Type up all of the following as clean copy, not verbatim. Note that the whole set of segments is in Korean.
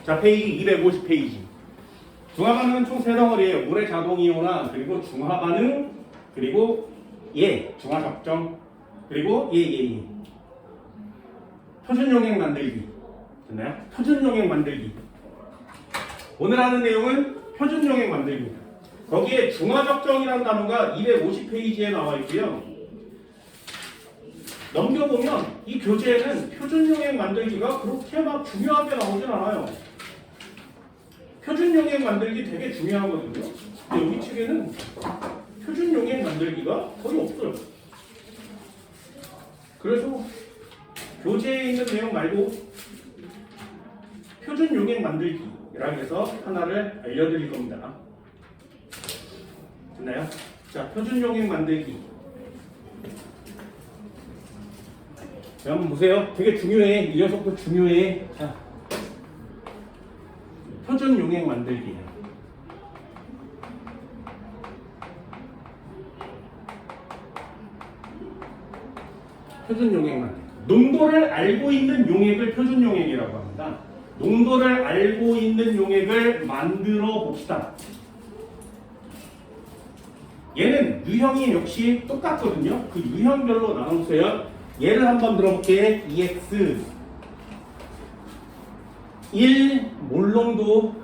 자, 페이지 250페이지. 중화반응은 총 3덩어리예요. 물의 자동이온화, 그리고 중화반응, 그리고 중화적정, 그리고 표준용액 만들기. 됐나요? 표준용액 만들기. 오늘 하는 내용은 표준용액 만들기입니다. 거기에 중화적정이라는 단어가 250페이지에 나와 있고요. 넘겨보면 이 교재에는 표준용액 만들기가 그렇게 막 중요하게 나오진 않아요. 표준용액 만들기 되게 중요하거든요. 근데 여기 책에는 표준용액 만들기가 거의 없어요. 그래서 교재에 있는 내용 말고 표준용액 만들기라고 해서 하나를 알려드릴 겁니다. 됐나요? 자, 표준용액 만들기. 자, 한번 보세요. 되게 중요해. 이 녀석도 중요해. 자, 표준용액 만들기예요. 표준용액 만들기. 농도를 알고 있는 용액을 표준용액이라고 합니다. 농도를 알고 있는 용액을 만들어 봅시다. 얘는 유형이 역시 똑같거든요. 그 유형별로 나눠주세요. 예를 한번 들어볼게. EX 1 몰농도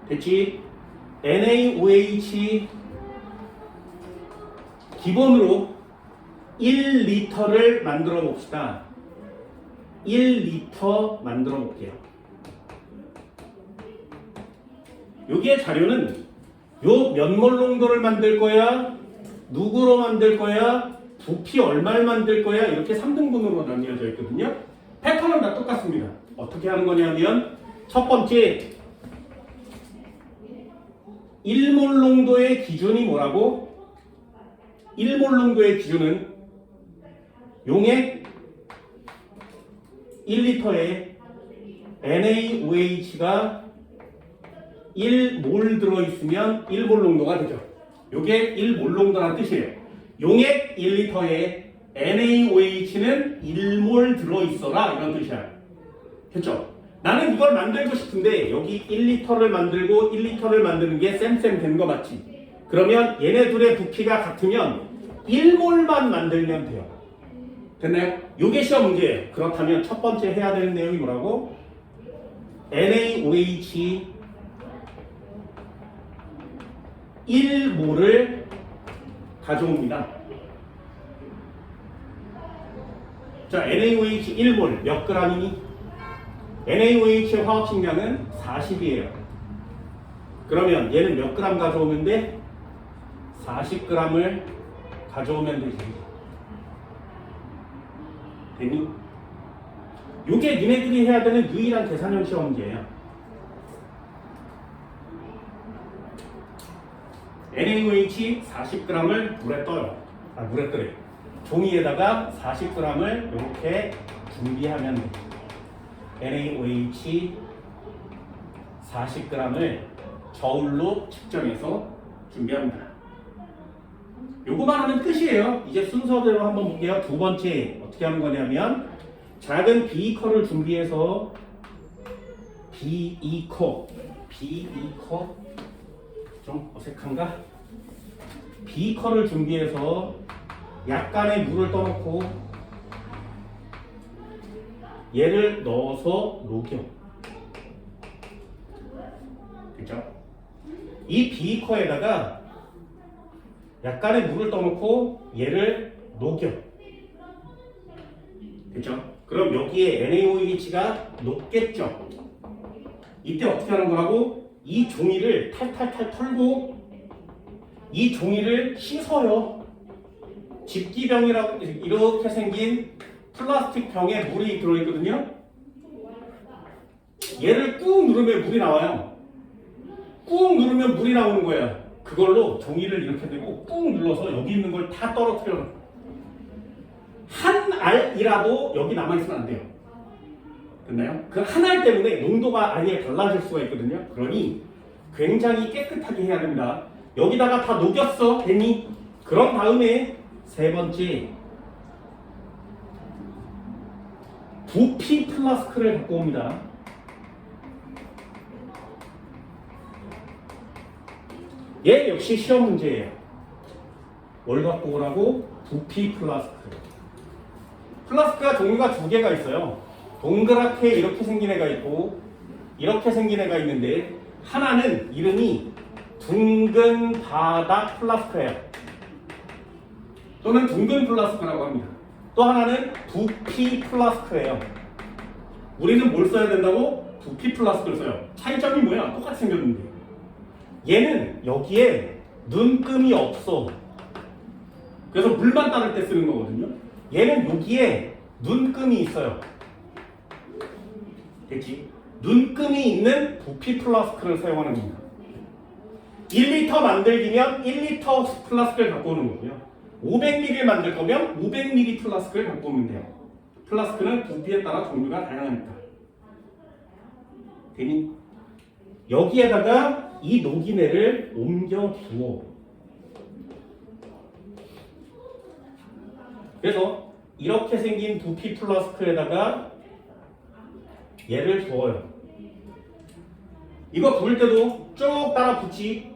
됐지? NaOH 기본으로 1리터를 만들어 봅시다. 1리터 만들어 볼게요. 여기에 자료는 요 몇 몰 농도를 만들 거야? 누구로 만들 거야? 부피 얼마를 만들 거야? 이렇게 3등분으로 나뉘어져 있거든요. 패턴은 다 똑같습니다. 어떻게 하는 거냐면 첫 번째 1몰 농도의 기준이 뭐라고? 1몰 농도의 기준은 용액 1리터에 NaOH가 1몰 들어있으면 1몰 농도가 되죠. 이게 1몰 농도라는 뜻이에요. 용액 1리터에 NaOH는 1몰 들어있어라 이런 뜻이야. 됐죠? 나는 이걸 만들고 싶은데 여기 1리터를 만들고 1리터를 만드는 게 쌤쌤 된 거 맞지? 그러면 얘네 둘의 부피가 같으면 1몰만 만들면 돼요. 됐나요? 이게 시험 문제예요. 그렇다면 첫 번째 해야 되는 내용이 뭐라고? NaOH 1몰을 가져옵니다. 자, NaOH 1몰 몇 g이니? NaOH의 화학식량은 40이에요. 그러면 얘는 몇 g 가져오면 돼? 40g을 가져오면 되지. 됐니? 요게 니네들이 해야 되는 유일한 계산형 시험 문제예요. NaOH 40g을 물에 떠요. 물에 떠요. 종이에다가 40g을 이렇게 준비하면 돼. NaOH 40g을 저울로 측정해서 준비합니다. 요거만 하면 끝이에요. 이제 순서대로 한번 볼게요. 두 번째 어떻게 하는 거냐면 작은 비커를 준비해서 비이커 좀 어색한가? 비커를 준비해서 약간의 물을 떠놓고 얘를 넣어서 녹여. 그죠? 이 비커에다가 약간의 물을 떠놓고 얘를 녹여. 그죠? 그럼 여기에 NaOH가 녹겠죠? 이때 어떻게 하는 거라고? 이 종이를 탈탈탈 털고 이 종이를 씻어요. 집기병이라고 이렇게 생긴 플라스틱 병에 물이 들어있거든요. 얘를 꾹 누르면 물이 나와요. 꾹 누르면 물이 나오는 거야. 그걸로 종이를 이렇게 대고 꾹 눌러서 여기 있는 걸 다 떨어뜨려. 한 알이라도 여기 남아있으면 안 돼요. 됐나요? 그 한 알 때문에 농도가 아예 달라질 수가 있거든요. 그러니 굉장히 깨끗하게 해야 됩니다. 여기다가 다 녹였어. 됐니? 그런 다음에 세 번째 부피 플라스크를 갖고 옵니다. 얘 역시 시험 문제예요. 뭘 갖고 오라고? 부피 플라스크. 플라스크가 종류가 두 개가 있어요. 동그랗게 이렇게 생긴 애가 있고 이렇게 생긴 애가 있는데 하나는 이름이 둥근 바닥 플라스크예요. 또는 둥근 플라스크라고 합니다. 또 하나는 부피 플라스크예요. 우리는 뭘 써야 된다고? 부피 플라스크를 써요. 차이점이 뭐야? 똑같이 생겼는데 얘는 여기에 눈금이 없어. 그래서 물만 따를 때 쓰는 거거든요. 얘는 여기에 눈금이 있어요. 됐지? 눈금이 있는 부피 플라스크를 사용하는 겁니다. 1리터 만들기면 1리터 플라스크를 갖고 오는 거고요. 500ml 만들 거면 500ml 플라스크를 갖고 오면 돼요. 플라스크는 부피에 따라 종류가 다양하니까. 되니? 여기에다가 이 녹이내를 옮겨 두어. 그래서 이렇게 생긴 부피 플라스크에다가 얘를 부어요. 이거 부을 때도 쭉 따라 붓지.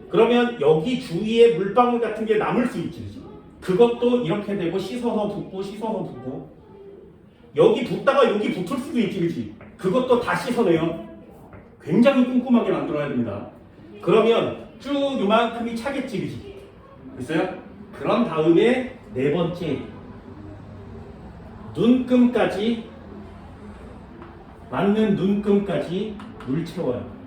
그러면 여기 주위에 물방울 같은 게 남을 수 있지. 그것도 이렇게 되고 씻어서 붓고 씻어서 붓고 여기 붓다가 여기 붙을 수도 있지. 그치? 그것도 다 씻어내요. 굉장히 꼼꼼하게 만들어야 됩니다. 그러면 쭉 요만큼이 차겠지. 그치? 됐어요? 그런 다음에 네 번째 눈금까지 맞는 눈금까지 물 채워요.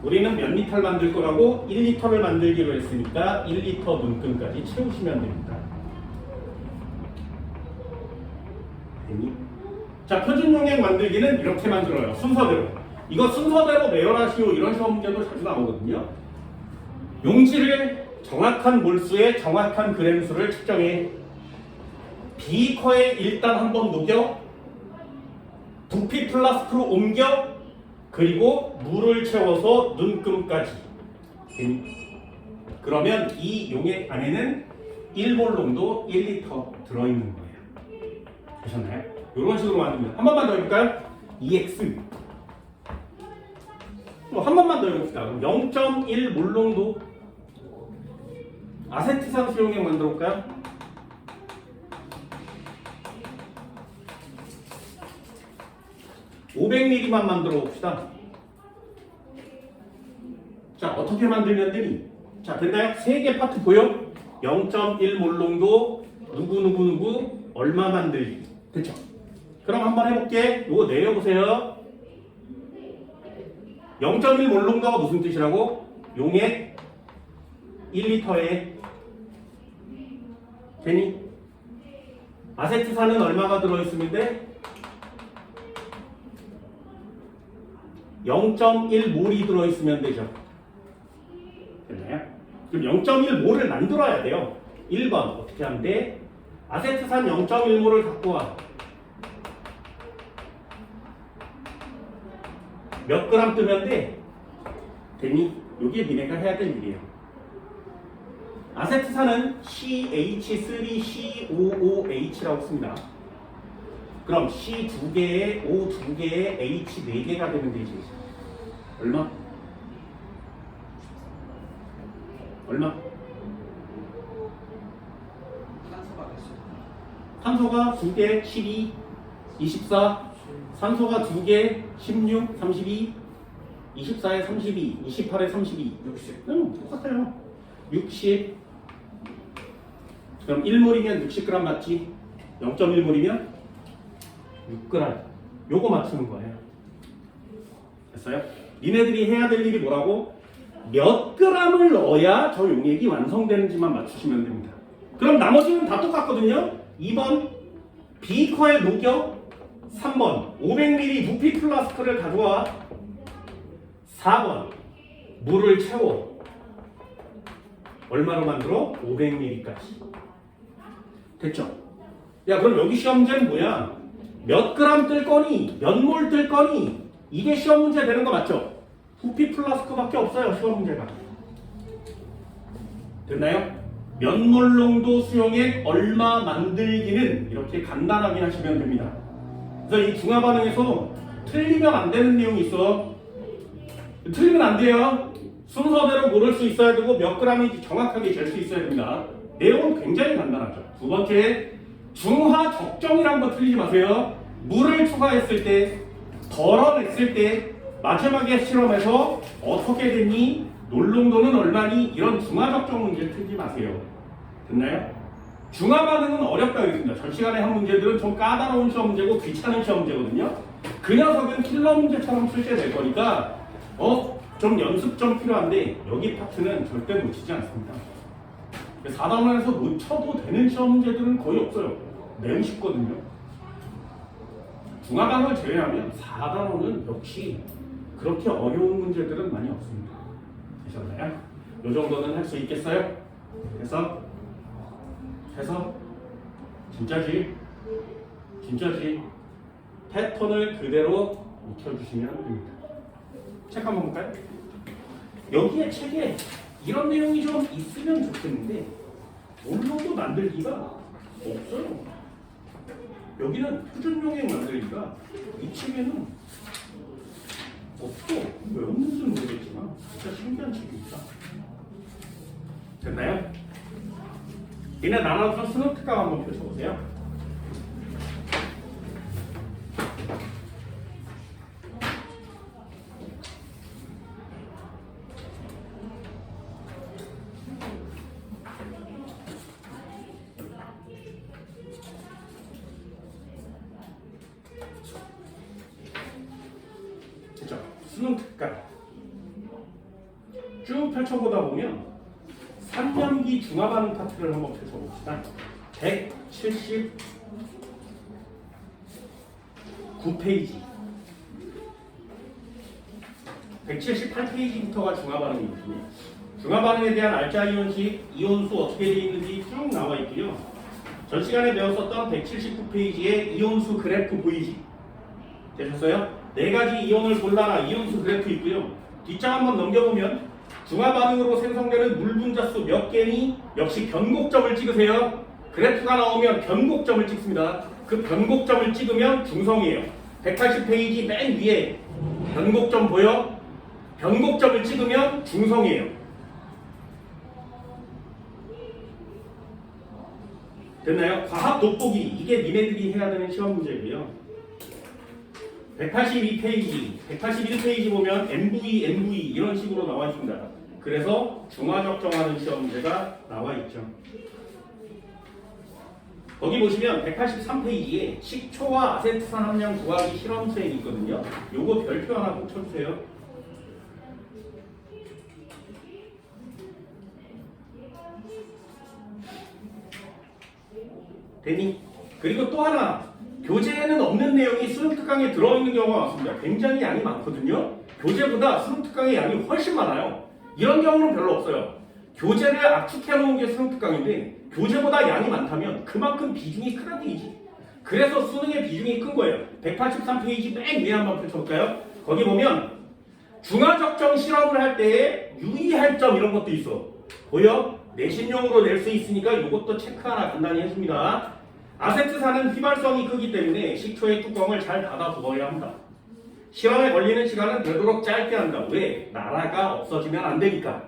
우리는 몇 리터를 만들 거라고 1리터를 만들기로 했으니까 1리터 눈금까지 채우시면 됩니다. 자, 표준 용액 만들기는 이렇게 만들어요. 순서대로. 이거 순서대로 매열하시오 이런 시험 문제도 자주 나오거든요. 용지를 정확한 몰수에 정확한 그램수를 측정해 비커에 일단 한번 녹여 부피 플라스크로 옮겨 그리고 물을 채워서 눈금까지. 그러면 이 용액 안에는 1몰 농도 1리터 들어있는 거예요. 되셨나요? 이런 식으로 만듭니다. 한 번만 더 해볼까요? EX 한 번만 더 해봅시다. 0.1몰 농도 아세트산 수용액 만들어 볼까요? (500ml만) 만들어 봅시다. 자, 어떻게 만들면 되니? 자, 됐나요? 세 개 파트 보여? 0.1몰 농도 누구 얼마 만들기. 됐죠? 그럼 한번 해볼게. 이거 내려보세요. 0.1몰 농도가 무슨 뜻이라고? 용액 1리터에 되니? 아세트산은 얼마가 들어있으면 돼? 0.1몰이 들어있으면 되죠. 됐나요? 그럼 0.1몰을 만들어야 돼요. 1번 어떻게 하면 돼? 아세트산 0.1몰을 갖고 와. 몇 그램 뜨면 돼? 되니? 이게 니네가 해야 될 일이에요. 아세트산은 CH3COOH라고 씁니다. 그럼 C 2개에 O 2개에 H 4개가 되면 되지. 얼마? 얼마? 산소가 2개 12, 24, 산소가 2개 16, 32, 24에 32, 28에 32, 60. 똑같아요. 60. 그럼 1몰이면 60g 맞지? 0.1몰이면 6g. 요거 맞추는 거예요. 됐어요? 니네들이 해야 될 일이 뭐라고? 몇 g을 넣어야 저 용액이 완성되는지만 맞추시면 됩니다. 그럼 나머지는 다 똑같거든요. 2번 비커에 녹여. 3번 500ml 부피 플라스크를 가져와. 4번 물을 채워. 얼마로 만들어? 500ml까지. 됐죠? 야, 그럼 여기 시험 문제는 뭐야? 몇 그램 뜰 거니? 몇 몰 뜰 거니? 이게 시험 문제 되는 거 맞죠? 부피 플라스크밖에 없어요, 시험 문제가. 됐나요? 면몰농도 수용액 얼마 만들기는 이렇게 간단하게 하시면 됩니다. 그래서 이 중화 반응에서 틀리면 안 되는 내용이 있어. 틀리면 안 돼요. 순서대로 고를 수 있어야 되고 몇 g인지 정확하게 잴 수 있어야 됩니다. 내용은 굉장히 간단하죠. 두 번째, 중화 적정이란 거 틀리지 마세요. 물을 추가했을 때, 덜어냈을 때, 마지막에 실험에서 어떻게 됐니? 놀농도는 얼마니? 이런 중화 적정 문제를 틀지 마세요. 됐나요? 중화 반응은 어렵다고 했습니다. 전 시간에 한 문제들은 좀 까다로운 시험 문제고 귀찮은 시험 문제거든요. 그 녀석은 킬러 문제처럼 출제될 거니까 좀 연습 좀 필요한데 여기 파트는 절대 놓치지 않습니다. 4단원에서 놓쳐도 되는 시험 문제들은 거의 없어요. 매우 쉽거든요. 중화 반응을 제외하면 4단원은 역시 그렇게 어려운 문제들은 많이 없습니다. 되셨나요? 이 정도는 할 수 있겠어요? 그래서 진짜지 패턴을 그대로 익혀주시면 됩니다. 책 한번 볼까요? 여기에 책에 이런 내용이 좀 있으면 좋겠는데 논문도 만들기가 없어요. 여기는 표준용액 만들기가 이 책에는 없어. 왜 없는지는 모르겠지만 진짜 신기한 책입니다. 됐나요? 얘네 나눠서 수능 특강 한번 펼쳐보세요. 그죠? 수능 특강 쭉 펼쳐보다 보면 3년기 중화 반응 파트를 한번 펼쳐봅시다. 179페이지 178페이지부터가 중화 반응이거든요. 중화 반응에 대한 알짜 이온식, 이온수 어떻게 되어 있는지 쭉 나와 있고요. 전 시간에 배웠었던 179페이지에 이온수 그래프 보이지? 되셨어요? 네 가지 이온을 골라라 이온수 그래프 있고요. 뒷장 한번 넘겨보면 중화 반응으로 생성되는 물 분자수 몇 개니? 역시 변곡점을 찍으세요. 그래프가 나오면 변곡점을 찍습니다. 그 변곡점을 찍으면 중성이에요. 180페이지 맨 위에 변곡점 보여? 변곡점을 찍으면 중성이에요. 됐나요? 과학 돋보기 이게 니네들이 해야 되는 시험 문제고요. 182페이지, 181페이지 보면 MV 이런 식으로 나와 있습니다. 그래서 중화 적정하는 시험 문제가 나와 있죠. 거기 보시면 183페이지에 식초와 아세트산 함량 구하기 실험 수행이 있거든요. 요거 별표 하나 꼭 쳐주세요. 되니? 그리고 또 하나 교재에는 없는 내용이 수능 특강에 들어있는 경우가 많습니다. 굉장히 양이 많거든요. 교재보다 수능 특강의 양이 훨씬 많아요. 이런 경우는 별로 없어요. 교재를 압축해 놓은 게 수능 특강인데 교재보다 양이 많다면 그만큼 비중이 크다는 얘기지. 그래서 수능의 비중이 큰 거예요. 183페이지 맨 위에 한번 펼쳐볼까요? 거기 보면 중화 적정 실험을 할 때에 유의할 점 이런 것도 있어. 보여? 내신용으로 낼 수 있으니까 이것도 체크 하나 간단히 해줍니다. 아세트산은 휘발성이 크기 때문에 식초의 뚜껑을 잘 닫아 두어야 합니다. 실험에 걸리는 시간은 되도록 짧게 한다. 왜? 나라가 없어지면 안 되니까.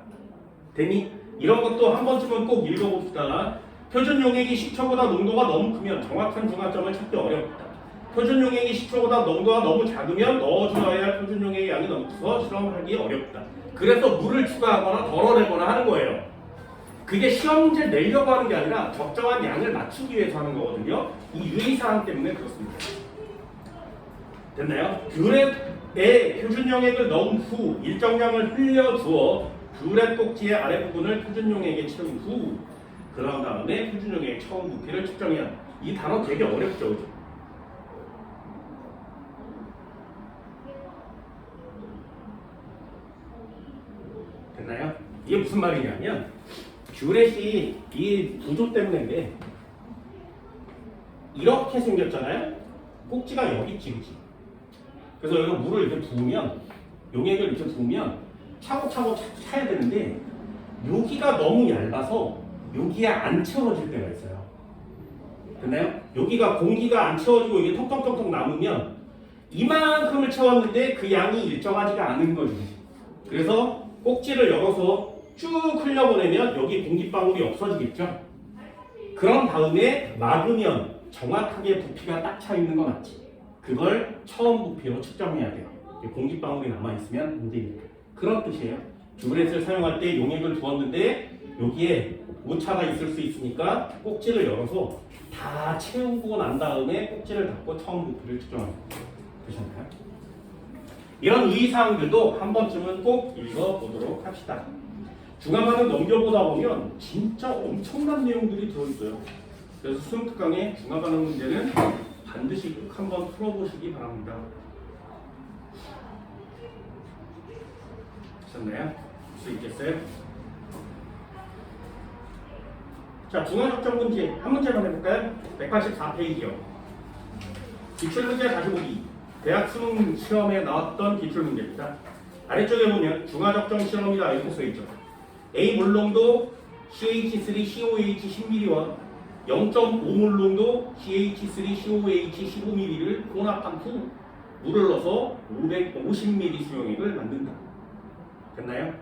되니? 이런 것도 한 번쯤은 꼭 읽어봅시다. 표준 용액이 식초보다 농도가 너무 크면 정확한 중화점을 찾기 어렵다. 표준 용액이 식초보다 농도가 너무 작으면 넣어주어야 할 표준 용액의 양이 너무 커서 실험하기 어렵다. 그래서 물을 추가하거나 덜어내거나 하는 거예요. 그게 시험 문제 내려고 하는 게 아니라 적정한 양을 맞추기 위해서 하는 거거든요. 이 유의사항 때문에 그렇습니다. 됐나요? 뷰렛에 표준 용액을 넣은 후 일정량을 흘려주어 뷰렛 꼭지의 아래 부분을 표준 용액에 채운 후 그런 다음에 표준 용액 처음 부피를 측정해야 한다. 이 단어 되게 어렵죠, 그죠? 됐나요? 이게 무슨 말이냐면 뷰렛이 이 구조 때문인데 이렇게 생겼잖아요. 꼭지가 여기 있지, 그치? 그래서 여기서 물을 이렇게 부으면 용액을 이렇게 부으면 차곡차곡 차야 되는데 여기가 너무 얇아서 여기에 안 채워질 때가 있어요. 됐나요? 여기가 공기가 안 채워지고 이게 톡톡톡톡 남으면 이만큼을 채웠는데 그 양이 일정하지가 않은 거지. 그래서 꼭지를 열어서 쭉 흘려보내면 여기 공기방울이 없어지겠죠. 그런 다음에 막으면 정확하게 부피가 딱 차 있는 거 맞지? 그걸 처음 부피로 측정해야 돼요. 공기방울이 남아있으면 문제니까. 그런 뜻이에요. 듀브렛을 사용할 때 용액을 두었는데 여기에 오차가 있을 수 있으니까 꼭지를 열어서 다 채우고 난 다음에 꼭지를 닫고 처음 부피를 측정합니다. 되셨나요? 이런 의의사항들도 한 번쯤은 꼭 읽어보도록 합시다. 중화반응 넘겨보다 보면 진짜 엄청난 내용들이 들어있어요. 그래서 수능 특강의 중화반응 문제는 반드시 꼭 한번 풀어보시기 바랍니다. 되셨나요? 할 수 있겠어요? 자, 중화적정 문제 한 문제만 해볼까요? 184페이지요. 기출문제 다시 보기. 대학 수능 시험에 나왔던 기출문제입니다. 아래쪽에 보면 중화적정 실험이다 이렇게 써있죠. A 몰롱도 CH3 COH 10ml와 0.5몰롱도 CH3 COH 15ml를 혼합한 후 물을 넣어서 550ml 수용액을 만든다. 됐나요?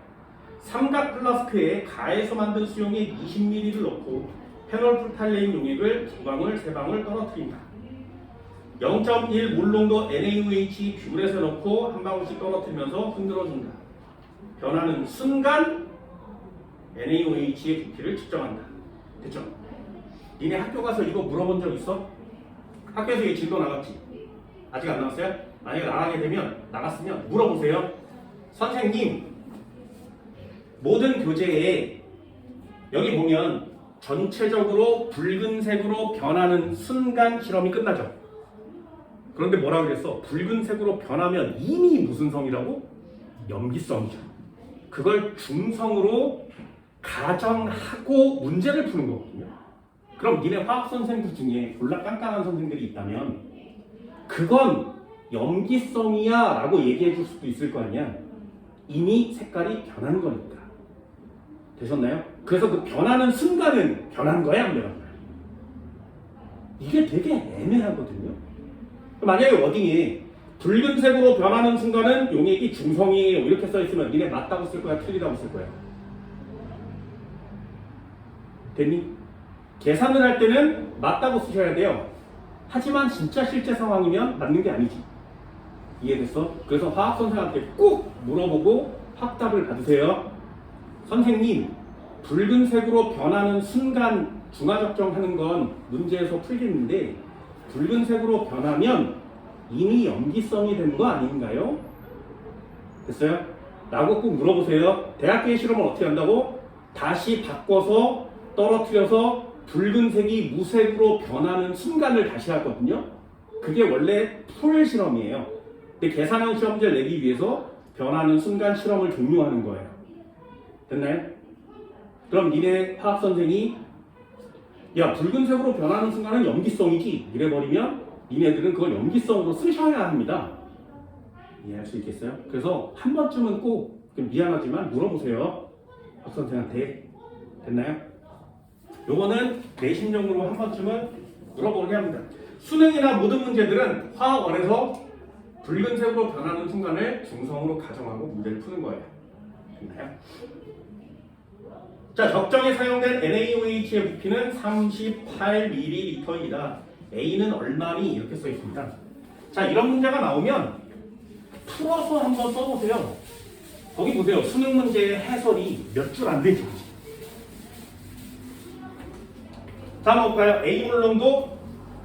삼각 플라스크에 가해서 만든 수용액 20ml를 넣고 페놀프탈레인 용액을 2방울, 3방울 떨어뜨린다. 0.1 몰롱도 NaOH 뷰렛에 넣고 한 방울씩 떨어뜨리면서 흔들어준다. 변하는 순간 NaOH의 부피를 측정한다. 됐죠? 니네 학교 가서 이거 물어본 적 있어? 학교에서 이게 진도 나갔지? 아직 안 나왔어요? 만약에 나가게 되면, 나갔으면 물어보세요. 선생님, 모든 교재에 여기 보면 전체적으로 붉은색으로 변하는 순간 실험이 끝나죠. 그런데 뭐라고 그랬어? 붉은색으로 변하면 이미 무슨 성이라고? 염기성이죠. 그걸 중성으로 가정하고 문제를 푸는 거거든요. 그럼 니네 화학 선생들 중에 졸라 깐깐한 선생들이 있다면 그건 염기성이야 라고 얘기해 줄 수도 있을 거 아니야. 이미 색깔이 변한 거니까. 되셨나요? 그래서 그 변하는 순간은 변한 거야, 안 변한 거야? 이게 되게 애매하거든요. 만약에 워딩이 붉은색으로 변하는 순간은 용액이 중성이에요 이렇게 써있으면 니네 맞다고 쓸 거야, 틀리다고 쓸 거야? 됐니? 계산을 할 때는 맞다고 쓰셔야 돼요. 하지만 진짜 실제 상황이면 맞는 게 아니지. 이해됐어? 그래서 화학 선생한테 꼭 물어보고 확답을 받으세요. 선생님, 붉은색으로 변하는 순간 중화적정하는 건 문제에서 풀겠는데 붉은색으로 변하면 이미 염기성이 된 거 아닌가요? 됐어요? 라고 꼭 물어보세요. 대학교의 실험을 어떻게 한다고? 다시 바꿔서 떨어뜨려서 붉은색이 무색으로 변하는 순간을 다시 하거든요. 그게 원래 풀 실험이에요. 근데 계산형 시험지를 내기 위해서 변하는 순간 실험을 종료하는 거예요. 됐나요? 그럼 니네 화학 선생이 야, 붉은색으로 변하는 순간은 염기성이지 이래버리면 니네들은 그걸 염기성으로 쓰셔야 합니다. 이해할 수 있겠어요? 그래서 한 번쯤은 꼭 미안하지만 물어보세요. 박 선생한테. 됐나요? 요거는 내신용으로 한 번쯤은 물어보게 합니다. 수능이나 모든 문제들은 화학원에서 붉은색으로 변하는 순간을 중성으로 가정하고 문제를 푸는 거예요. 됐나요? 자, 적정에 사용된 NaOH의 부피는 38ml입니다. A는 얼마니? 이렇게 써 있습니다. 자, 이런 문제가 나오면 풀어서 한번 써보세요. 거기 보세요. 수능 문제의 해설이 몇 줄 안 되죠. 자, 한번 볼까요? A 몰롱도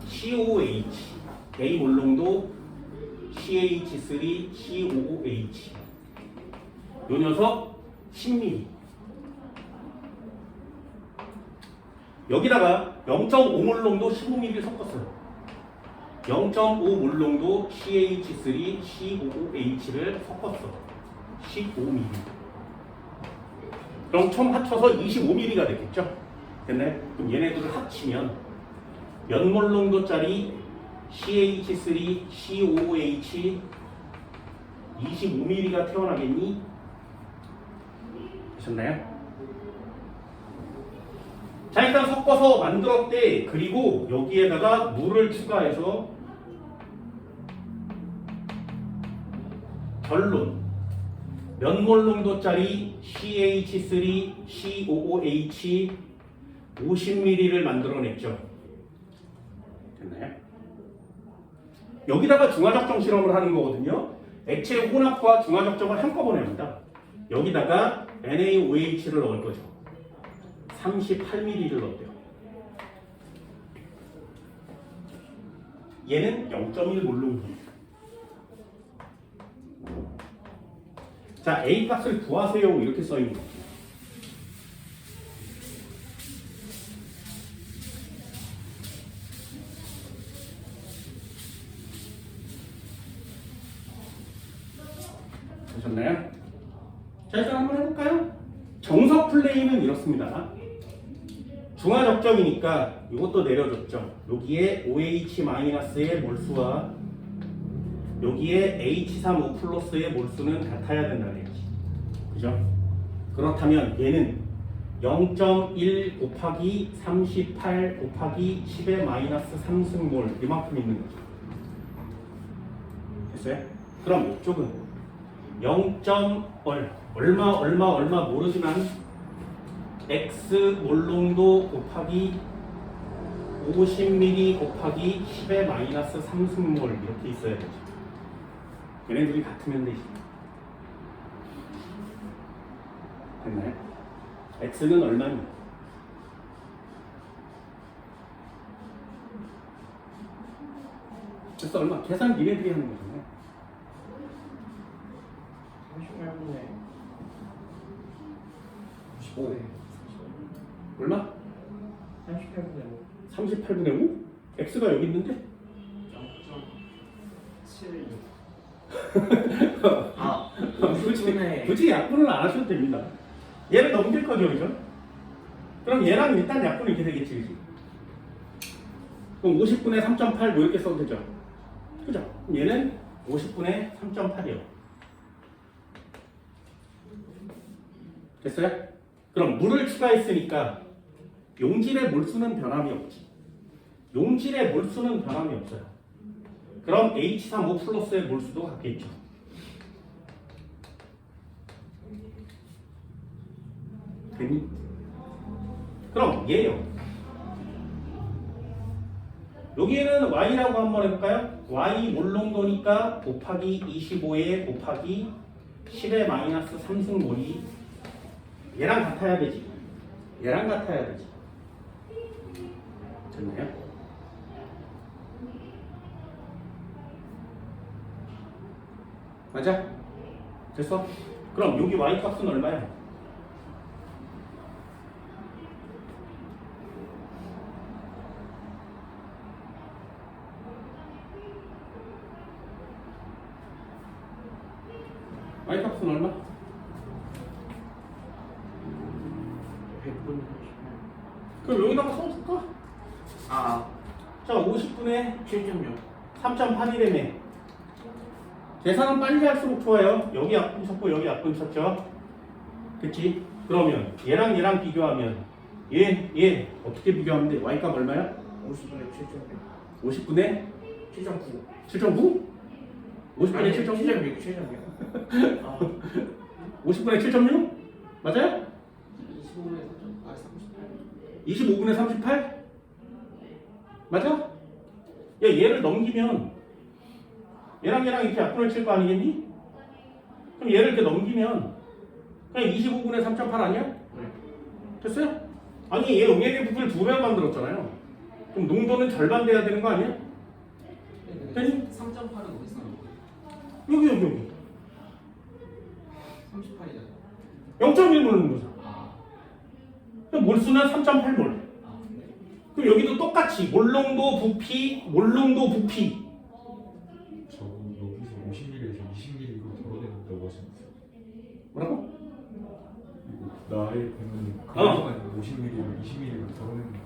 COH, A 몰롱도 CH3, COOH. 요 녀석 10ml. 여기다가 0.5몰롱도 15ml 섞었어요. 0.5몰롱도 CH3, COOH를 섞었어. 15ml. 그럼 총 합쳐서 25ml가 됐겠죠? 됐나요? 그럼 얘네들을 합치면 몇 몰롱도짜리 CH3, COOH 25ml가 태어나겠니? 되셨나요? 자, 일단 섞어서 만들었대. 그리고 여기에다가 물을 추가해서 결론. 면몰 농도짜리 CH3, COOH 50ml를 만들어냈죠. 됐나요? 여기다가 중화적정 실험을 하는 거거든요. 액체 혼합과 중화적정을 한꺼번에 합니다. 여기다가 NaOH를 넣을 거죠. 38ml를 넣었대요. 얘는 0.1몰롱입니다. 자, A 값을 구하세요. 이렇게 써있는 거죠. 되셨나요? 자, 일단 한번 해볼까요? 정석 플레이는 이렇습니다. 중화적정이니까 이것도 내려줬죠. 여기에 OH-의 몰수와 여기에 H3O 플러스의 몰수는 같아야 된다는 얘기지. 그죠? 그렇다면 얘는 0.1 곱하기 38 곱하기 10의 마이너스 3승몰 이만큼 있는 거죠. 됐어요? 그럼 이쪽은 0. 얼마 모르지만 X 몰농도 곱하기 50ml 곱하기 10의 마이너스 3승몰 이렇게 있어야 되죠. 얘네들이 같으면 되지. 됐나요? X는 얼마니? 그래서 얼마? 계산 니네들이 하는 거잖아요. 38분에 55. 얼마? 38분에 38분의 5? X가 여기 있는데? 0.76. 굳이 약분을 안 하셔도 됩니다. 얘를 넘길 거죠, 그죠? 그럼 얘랑 일단 약분이 이렇게 되겠지, 그지? 그럼 50분의 3.8 뭐 이렇게 써도 되죠? 그죠? 그럼 얘는 50분의 3.8이요. 됐어요? 그럼 물을 추가했으니까 용질의 몰수는 변함이 없지. 용질의 몰수는 변함이 없어요. 그럼 H3O 플러스의 몰수도 같겠죠. 됐니? 그럼 얘요. 여기에는 Y라고 한번 해볼까요? Y 몰농도니까 곱하기 25에 곱하기 10의 마이너스 3승몰이 얘랑 같아야 되지. 얘랑 같아야 되지. 됐나요? 맞아? 됐어? 그럼 여기 Y 값은 얼마야? Y 값은 얼마? 100분. 그럼 여기다가 써줄까? 아, 자, 50분에 7.6. 3.8이라며. 계산은 빨리 할수록 좋아요. 여기 약분 쳤고 여기 약분 쳤죠. 그치? 그러면 얘랑 얘랑 비교하면 얘 어떻게 비교하면 돼? Y값 얼마야? 50분에 7.6. 50분에 7.9. 7.9? 50분에 7.9? 7.6. 7.6. 아, 50분에 7.6? 맞아요? 25분에 38. 25분에 38? 맞아? 야, 얘를 넘기면 얘랑 얘랑 이렇게 약분을 칠 거 아니겠니? 그럼 얘를 이렇게 넘기면 그냥 25분의 3.8 아니야? 네. 됐어요? 아니 얘 음역의 부분을 2배 만들었잖아요. 그럼 농도는 절반 돼야 되는 거 아니야? 됐니? 3.8은 어디 있어요? 여기 38이잖아요. 0.1몰 거죠. 아, 그럼 몰수는 3.8몰. 네. 그럼 여기도 똑같이 몰농도 부피 저 여기서 50ml에서 20ml로 덜어낸다고 하셨어요. 뭐라고? 나의 배는 그동안 50ml로 20ml로 덜어낸다.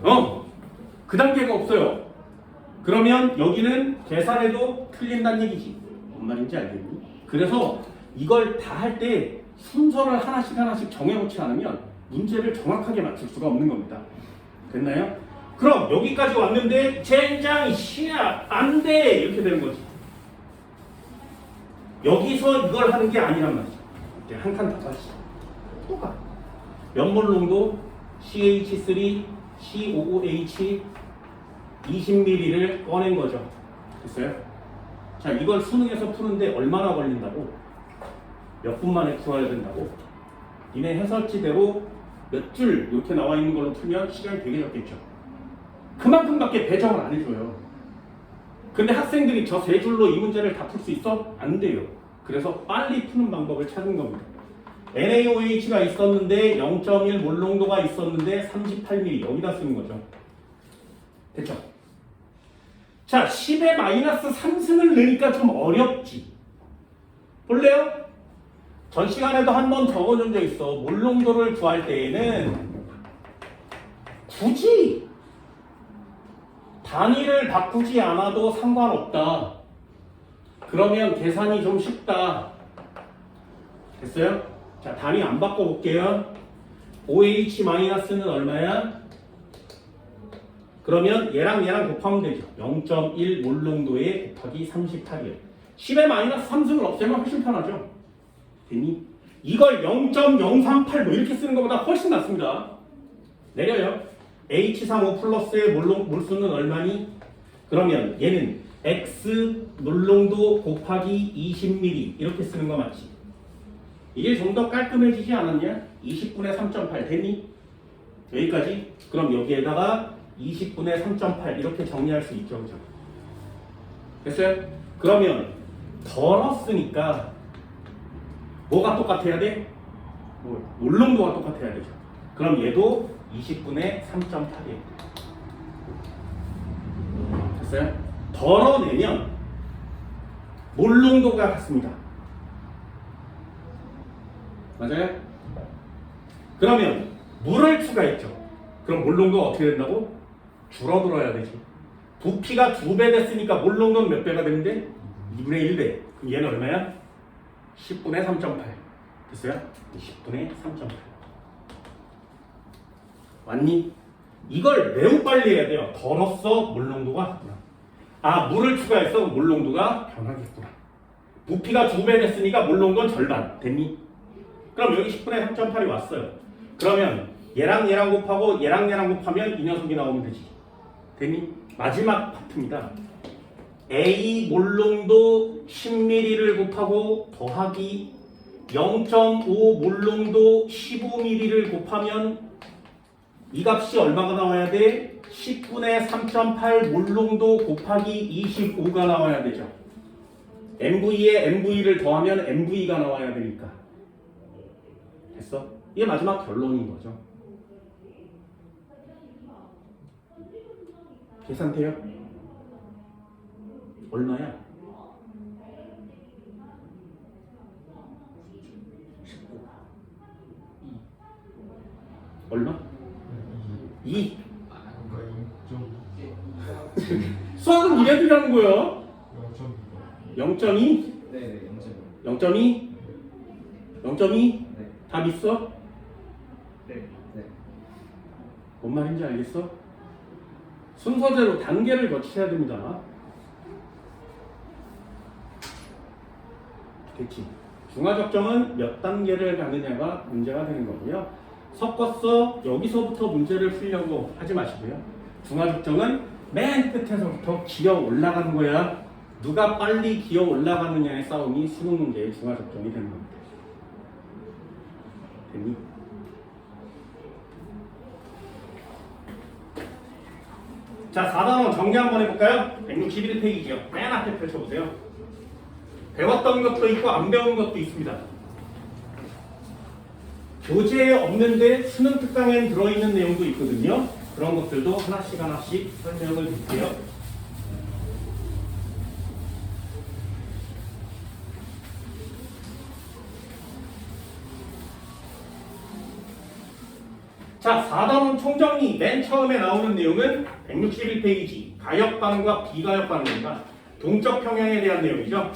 그 단계가 없어요. 그러면 여기는 계산해도 틀린다는 얘기지. 뭔 말인지 알겠니? 그래서 이걸 다 할 때 순서를 하나씩 정해놓지 않으면 문제를 정확하게 맞출 수가 없는 겁니다. 됐나요? 그럼 여기까지 왔는데 젠장 시야 안 돼 이렇게 되는 거지. 여기서 이걸 하는 게 아니란 말이죠. 이제 한 칸 더 가시죠. 똑같아. 면몰농도 CH3, COOH 20ml를 꺼낸 거죠. 됐어요? 자, 이걸 수능에서 푸는데 얼마나 걸린다고? 몇 분 만에 풀어야 된다고? 니네 해설지대로 몇 줄 이렇게 나와 있는 걸로 풀면 시간이 되게 적겠죠. 그만큼밖에 배정을 안 해줘요. 근데 학생들이 저 세 줄로 이 문제를 다 풀 수 있어? 안 돼요. 그래서 빨리 푸는 방법을 찾은 겁니다. NaOH가 있었는데 0.1 몰농도가 있었는데 38ml 여기다 쓰는 거죠. 됐죠? 자, 10에 마이너스 3승을 넣으니까 좀 어렵지. 볼래요? 전 시간에도 한번 적어준 적 있어. 몰농도를 구할 때에는 굳이 단위를 바꾸지 않아도 상관없다. 그러면 계산이 좀 쉽다. 됐어요? 자, 단위 안 바꿔볼게요. OH-는 얼마야? 그러면 얘랑 곱하면 되죠. 0.1 몰농도에 곱하기 38이에요. 10에 마이너스 3승을 없애면 훨씬 편하죠. 됐니? 이걸 0.038 뭐 이렇게 쓰는 것보다 훨씬 낫습니다. 내려요. H35 플러스의 몰수는 얼마니? 그러면 얘는 X 몰농도 곱하기 20ml 이렇게 쓰는 거 맞지? 이게 좀 더 깔끔해지지 않았냐? 20분의 3.8 됐니? 여기까지? 그럼 여기에다가 20분의 3.8 이렇게 정리할 수 있죠. 그죠? 됐어요? 그러면 덜었으니까 뭐가 똑같아야 돼? 몰농도가 똑같아야 되죠. 그럼 얘도 20분의 3.8이에요. 됐어요? 덜어내면 몰농도가 같습니다. 맞아요? 그러면 물을 추가했죠. 그럼 몰농도가 어떻게 된다고? 줄어들어야 되지. 부피가 2배 됐으니까 몰농도는 몇 배가 되는데? 2분의 1배. 그럼 얘는 얼마야? 10분의 3.8. 됐어요? 10분의 3.8. 왔니? 이걸 매우 빨리 해야 돼요. 덜었어, 몰농도가 같구나. 아, 물을 추가해서 몰농도가 변하겠구나. 부피가 2배 됐으니까 몰농도는 절반. 됐니? 그럼 여기 10분의 3.8이 왔어요. 그러면 얘랑 곱하고 얘랑 곱하면 이 녀석이 나오면 되지. 됐니? 마지막 파트입니다. A 몰농도 10ml를 곱하고 더하기 0.5 몰농도 15ml를 곱하면 이 값이 얼마가 나와야 돼? 10분의 3.8 몰농도 곱하기 25가 나와야 되죠. MV에 MV를 더하면 MV가 나와야 되니까. 됐어? 이게 마지막 결론인 거죠. 계산돼요? 얼마야? 19. 얼마? 2. 그러니까 수학은 니네들이라는 거야. 0.2. 0.2? 네, 0.2? 0.2? 네. 답 있어? 네. 네. 뭔 말인지 알겠어? 순서대로 단계를 거쳐야 됩니다. 됐지? 중화적정은 몇 단계를 가느냐가 문제가 되는 거고요. 섞었어 여기서부터 문제를 풀려고 하지 마시고요. 중화적정은 맨 끝에서부터 기어 올라가는 거야. 누가 빨리 기어 올라가느냐의 싸움이 수능 문제의 중화적정이 되는 겁니다. 됐니? 자, 4단원 정리 한번 해볼까요? 161페이지요. 맨 앞에 펼쳐보세요. 배웠던 것도 있고 안 배운 것도 있습니다. 교재에 없는데 수능 특강에 들어있는 내용도 있거든요. 그런 것들도 하나씩 설명을 드릴게요. 자, 4단원 총정리 맨 처음에 나오는 내용은 161페이지 가역 반응과 비가역 반응입니다. 동적 평형에 대한 내용이죠.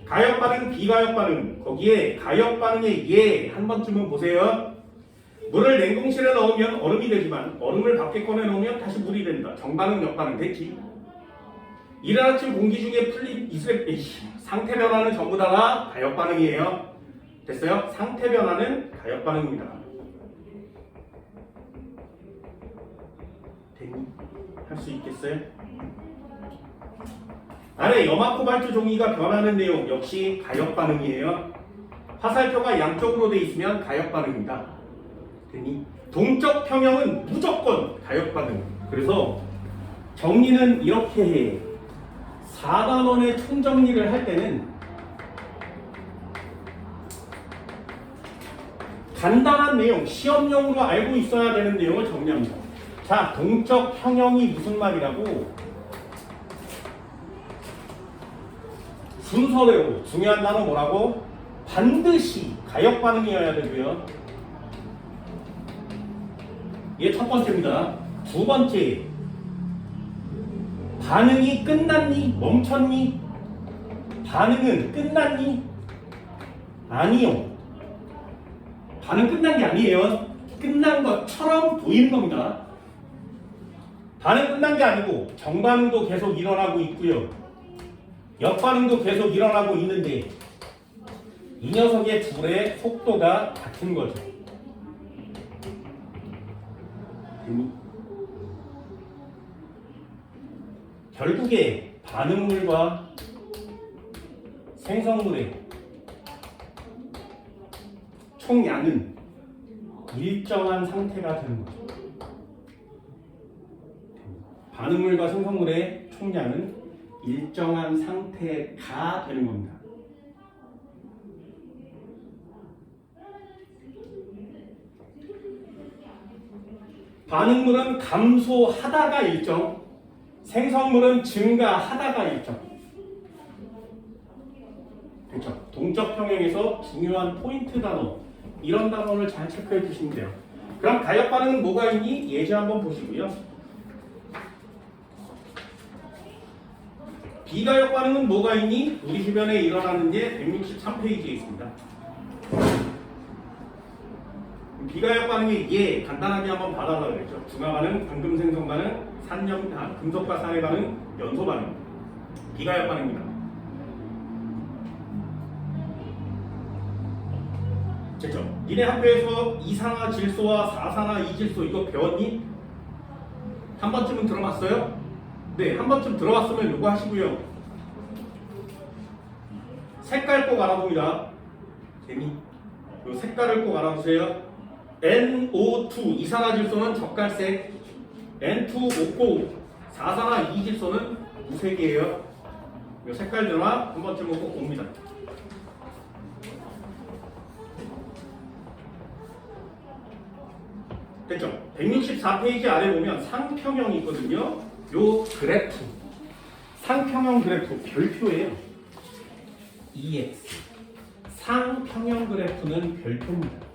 가역 반응, 비가역 반응. 거기에 가역 반응의 예 한 번쯤은 보세요. 물을 냉동실에 넣으면 얼음이 되지만 얼음을 밖에 꺼내놓으면 다시 물이 된다. 정반응, 역반응 됐지? 이른 아침 공기 중에 풀린 상태 변화는 전부 다가 가역 반응이에요. 됐어요? 상태 변화는 가역 반응입니다. 됐니? 할 수 있겠어요? 아래 염화 코발트 종이가 변하는 내용 역시 가역 반응이에요. 화살표가 양쪽으로 돼 있으면 가역 반응입니다. 됐니? 동적 평형은 무조건 가역 반응. 그래서 정리는 이렇게 해. 4단원의 총정리를 할 때는 간단한 내용, 시험용으로 알고 있어야 되는 내용을 정리합니다. 자, 동적 평형이 무슨 말이라고? 순서대로 중요한 단어 뭐라고? 반드시 가역 반응이어야 되고요. 이게 첫 번째입니다. 두 번째, 반응이 끝났니? 멈췄니? 반응은 끝났니? 아니요. 반응 끝난 게 아니에요. 끝난 것처럼 보이는 겁니다. 반응 끝난 게 아니고 정반응도 계속 일어나고 있고요. 역반응도 계속 일어나고 있는데 이 녀석의 둘의 속도가 같은 거죠. 결국에 반응물과 생성물의 총량은 일정한 상태가 되는 거죠. 반응물과 생성물의 총량은 일정한 상태가 되는 겁니다. 반응물은 감소하다가 일정, 생성물은 증가하다가 일정. 그렇죠? 동적 평형에서 중요한 포인트 단어, 이런 단어를 잘 체크해 주시면 돼요. 그럼 가역 반응은 뭐가 있니? 예제 한번 보시고요. 비가역 반응은 뭐가 있니? 우리 주변에 일어나는 게 163페이지에 있습니다. 비가역 반응의 예 간단하게 한번 봐달라고 그랬죠. 중화 반응, 방금 생성 반응, 금속과 산의 반응, 연소 반응. 비가역 반응입니다. 됐죠? 니네 학교에서 이산화 질소와 사산화 이질소 이거 배웠니? 한 번쯤은 들어봤어요? 네, 한 번쯤 들어봤으면 요거 하시고요. 색깔 꼭 알아봅니다. 재미. 요 색깔을 꼭 알아보세요. NO2 이산화질소는 젓갈색, N2O 사산화 이질소는 무색이에요. 요 색깔 변화 한 번쯤은 꼭 봅니다. 됐죠? 164페이지 아래 보면 상평형이 있거든요. 요 그래프, 상평형 그래프 별표예요. EX. 상평형 그래프는 별표입니다.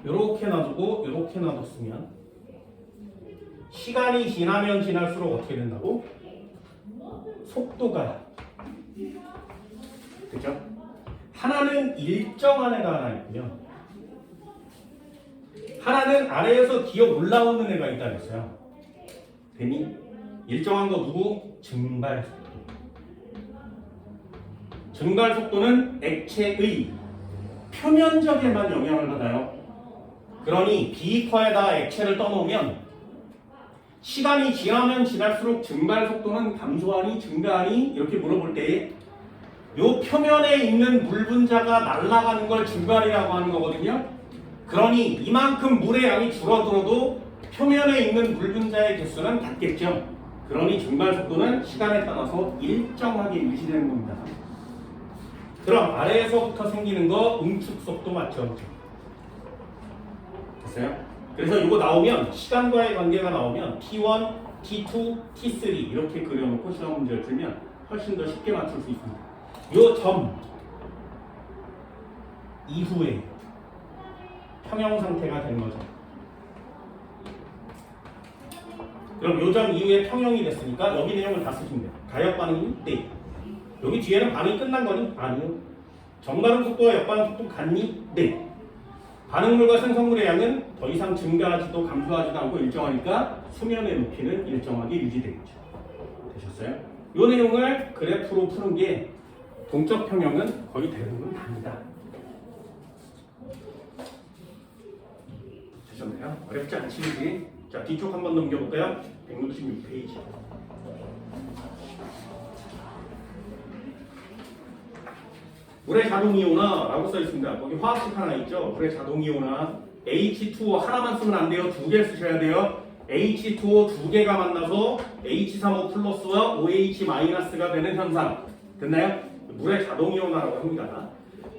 요렇게 놔두고 요렇게 놔뒀으면 시간이 지나면 지날수록 어떻게 된다고? 속도가, 그죠? 하나는 일정한 애가 하나 있고요. 하나는 아래에서 기어 올라오는 애가 있다 그랬어요. 되니? 일정한 거 누구? 증발 속도. 증발 속도는 액체의 표면적에만 영향을 받아요. 그러니 비커에다 액체를 떠놓으면 시간이 지나면 지날수록 증발 속도는 감소하니 증가하니 이렇게 물어볼 때 요 표면에 있는 물 분자가 날아가는 걸 증발이라고 하는 거거든요. 그러니 이만큼 물의 양이 줄어들어도 표면에 있는 물 분자의 개수는 같겠죠. 그러니 증발 속도는 시간에 따라서 일정하게 유지되는 겁니다. 그럼 아래에서부터 생기는 거 응축 속도 맞죠? 됐어요? 그래서 이거 나오면 시간과의 관계가 나오면 T1, T2, T3 이렇게 그려놓고 시험 문제를 풀면 훨씬 더 쉽게 맞출 수 있습니다. 요 점 이후에 평형 상태가 되는 거죠. 그럼 요 점 이후에 평형이 됐으니까 여기 내용을 다 쓰시면 돼요. 가역 반응이 네. 여기 뒤에는 반응이 끝난 거니? 아니요. 정반응 속도와 역반응 속도 같니? 네. 반응물과 생성물의 양은 더 이상 증가하지도 감소하지도 않고 일정하니까 수면의 높이는 일정하게 유지되겠죠. 되셨어요? 이 내용을 그래프로 푸는 게 동적 평형은 거의 대부분 답니다. 되셨나요? 어렵지 않지? 자, 뒤쪽 한번 넘겨볼까요? 166페이지. 물의 자동이온화라고 써있습니다. 거기 화학식 하나 있죠? 물의 자동이온화 H2O 하나만 쓰면 안 돼요. 두 개 쓰셔야 돼요. H2O 두 개가 만나서 H3O 플러스와 OH 마이너스가 되는 현상. 됐나요? 물의 자동이온화라고 합니다.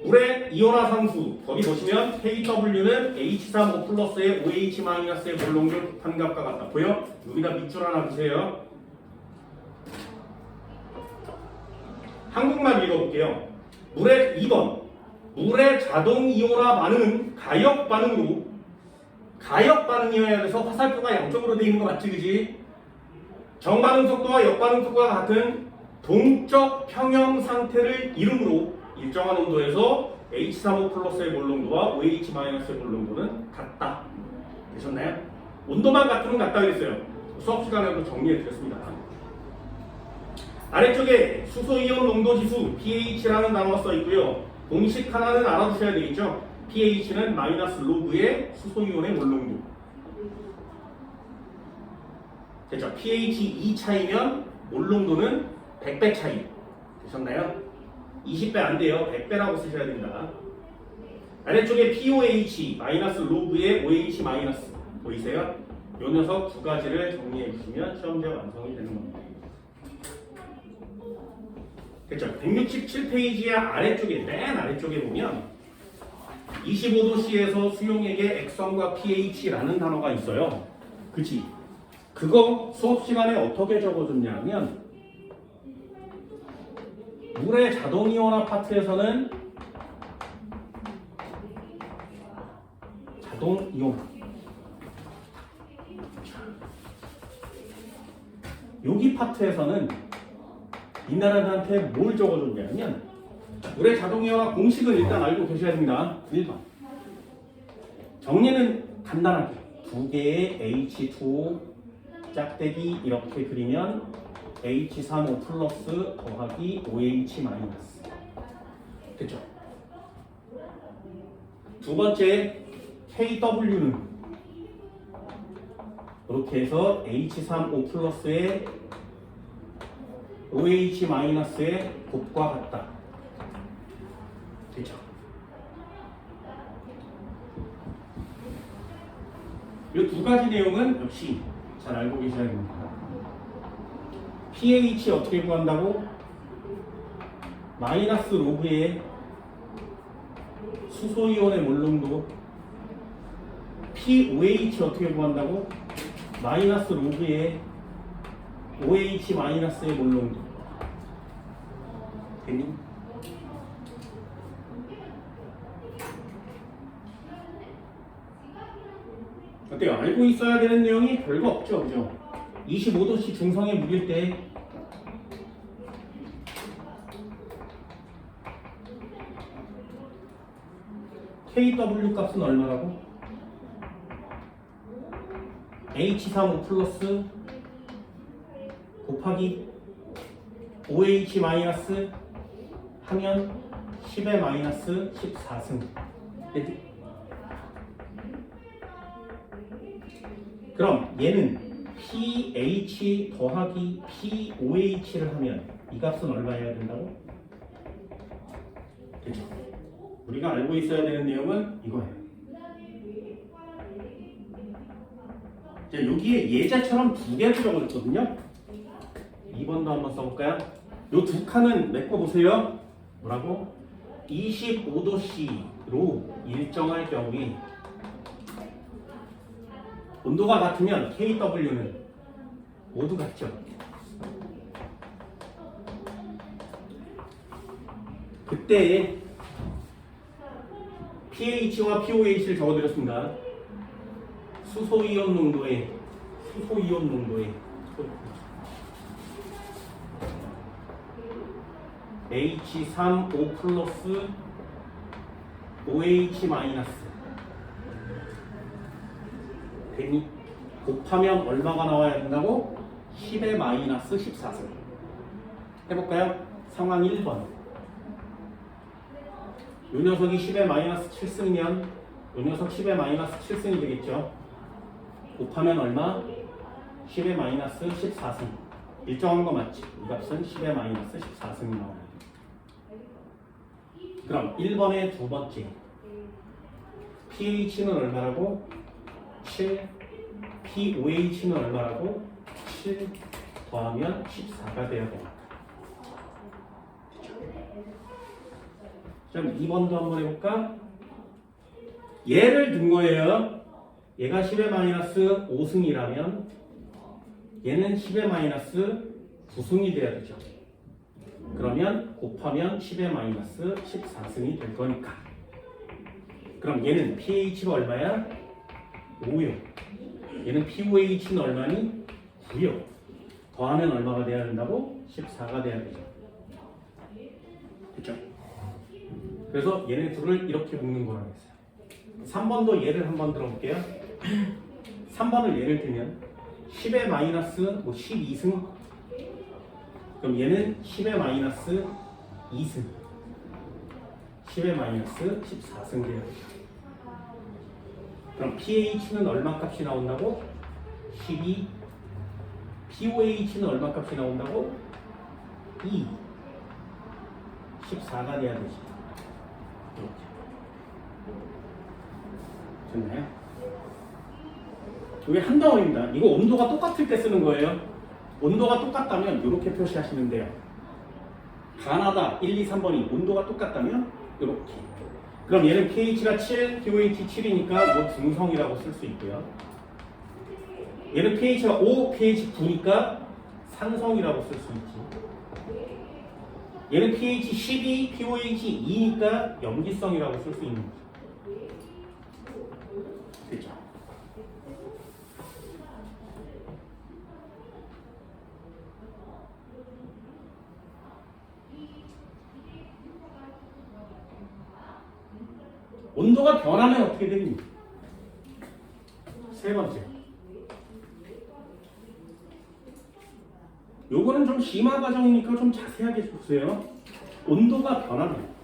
물의 이온화 상수 거기 보시면 KW는 H3O 플러스의 OH 마이너스의 몰롱률 곱한값과 같다. 보여? 여기다 밑줄 하나 주세요. 한국말 읽어볼게요. 물의 2번 물의 자동 이온화 반응은 가역 반응으로 가역 반응이어야 돼서 화살표가 양쪽으로 되어 있는 거 맞지 그지? 정반응 속도와 역반응 속도가 같은 동적 평형 상태를 이름으로 일정한 온도에서 H3O 플러스의 몰농도와 OH 마이너스의 몰농도는 같다. 되셨나요? 온도만 같으면 같다 그랬어요. 수업 시간에도 정리해 드렸습니다. 아래쪽에 수소이온 농도지수 pH라는 단어가 써 있고요. 공식 하나는 알아두셔야 되겠죠. pH는 마이너스 로그의 수소이온의 몰농도. 됐죠? pH 2 차이면 몰농도는 100배 차이. 되셨나요? 20배 안 돼요. 100배라고 쓰셔야 됩니다. 아래쪽에 POH 마이너스 로그의 OH 마이너스 보이세요? 요 녀석 두 가지를 정리해 주시면 시험제 완성이 되는 겁니다. 됐죠? 167페이지의 아래쪽에 맨 아래쪽에 보면 25도씨에서 수용액의 액성과 pH라는 단어가 있어요. 그치? 그거 수업 시간에 어떻게 적어줬냐면 물의 자동이온화 파트에서는 자동이온화 여기 파트에서는 이나라한테 뭘 적어줬냐면 물의 자동이온화 공식은 일단 알고 계셔야 됩니다. 1번 정리는 간단하게 두 개의 H2O 짝대기 이렇게 그리면 H3O 플러스 더하기 OH 마이너스 됐죠? 두 번째 KW는 이렇게 해서 H3O 플러스의 OH 마이너스의 곱과 같다. 됐죠? 이 두 가지 내용은 역시 잘 알고 계셔야 됩니다. pH 어떻게 구한다고? 마이너스 로그의 수소이온의 몰농도 pOH 어떻게 구한다고? 마이너스 로그의 OH 마이너스의 몰농도 됐니? 어때요? 알고 있어야 되는 내용이 별거 없죠, 그죠? 25도씨 중성에 묵일 때 KW 값은 얼마라고? H3O 플러스 곱하기 OH 마이너스 하면 10의 마이너스 14승. 그럼 얘는 pH 더하기 pOH를 하면 이 값은 얼마여야 된다고? 그렇죠? 우리가 알고 있어야 되는 내용은 이거예요. 자, 여기에 예제처럼 두 개를 적어줬거든요. 2번도 한번 써볼까요? 요 두 칸은 메꿔보세요. 뭐라고? 25도씨로 일정할 경우에 온도가 같으면 KW는 모두 같죠. 그때 pH와 pOH를 적어드렸습니다. 수소이온 농도에 H3O 플러스 OH 마이너스 됐니? 곱하면 얼마가 나와야 된다고? 10의 마이너스 14승. 해볼까요? 상황 1번. 요 녀석이 10의 마이너스 7승이면 요 녀석 10의 마이너스 7승이 되겠죠. 곱하면 얼마? 10의 마이너스 14승. 일정한 거 맞지? 이 값은 10의 마이너스 14승이 나와야 돼. 그럼 1번의 두 번째. pH는 얼마라고? 7. pOH는 얼마라고? 7 더하면 14가 돼야 됩니다. 그럼 2번도 한번 해볼까? 얘를 둔 거예요. 얘가 10의 마이너스 5승이라면 얘는 10의 마이너스 9승이 돼야 되죠. 그러면 곱하면 10의 마이너스 14승이 될 거니까. 그럼 얘는 pH가 얼마야? 5요. 얘는 pOH는 얼마니? 9요. 더하면 얼마가 돼야 된다고? 14가 돼야 되죠. 됐죠? 그래서 얘네 둘을 이렇게 묶는 거라고 했어요. 3번도 예를 한번 들어볼게요. 3번을 예를 들면 10의 마이너스 12승. 그럼 얘는 10의 마이너스 2승. 10의 마이너스 14승 돼야 되죠. 그럼 pH는 얼마 값이 나온다고? 12. pOH는 얼마 값이 나온다고? 2. 14가 돼야 되지. 이렇게. 됐나요? 이게 한 덩어리입니다. 이거 온도가 똑같을 때 쓰는 거예요. 온도가 똑같다면 이렇게 표시하시면 돼요. 가나다 1, 2, 3번이 온도가 똑같다면 이렇게. 그럼 얘는 pH가 7, pOH 7이니까 뭐 중성이라고 쓸 수 있고요. 얘는 pH가 5, pH 9니까 산성이라고 쓸 수 있지. 얘는 pH 12, pOH 2니까 염기성이라고 쓸 수 있는 거죠. 됐죠? 온도가 변하면 어떻게 되니? 세 번째. 요거는 좀 심화 과정이니까 좀 자세하게 보세요. 온도가 변하면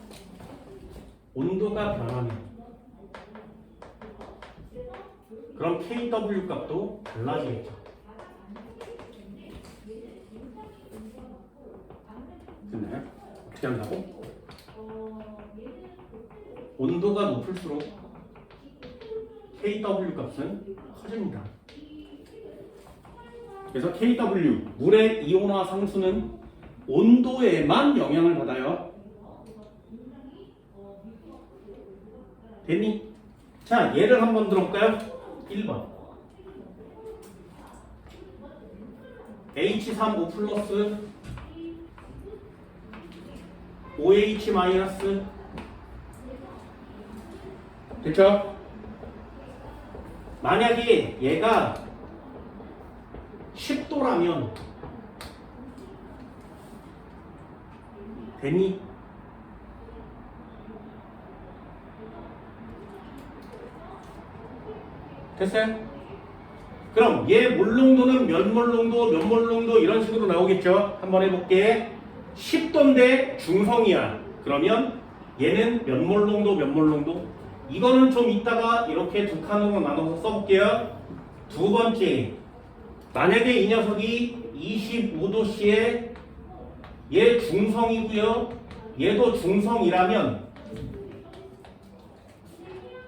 그럼 KW 값도 달라지겠죠. 됐나요? 어떻게 한다고? 온도가 높을수록 KW 값은 커집니다. 그래서 KW, 물의 이온화 상수는 온도에만 영향을 받아요. 됐니? 자, 예를 한번 들어볼까요? 1번. H3O 플러스 OH 마이너스. 됐죠? 만약에 얘가 10도라면 되니? 됐어요? 그럼 얘 몰농도는 몇 몰농도, 몇 몰농도 이런 식으로 나오겠죠? 한번 해볼게. 10도인데 중성이야. 그러면 얘는 몇 몰농도, 몇 몰농도? 이거는 좀 이따가 이렇게 두 칸으로 나눠서 써볼게요. 두 번째, 만약에 이 녀석이 25도씨에 얘 중성이고요. 얘도 중성이라면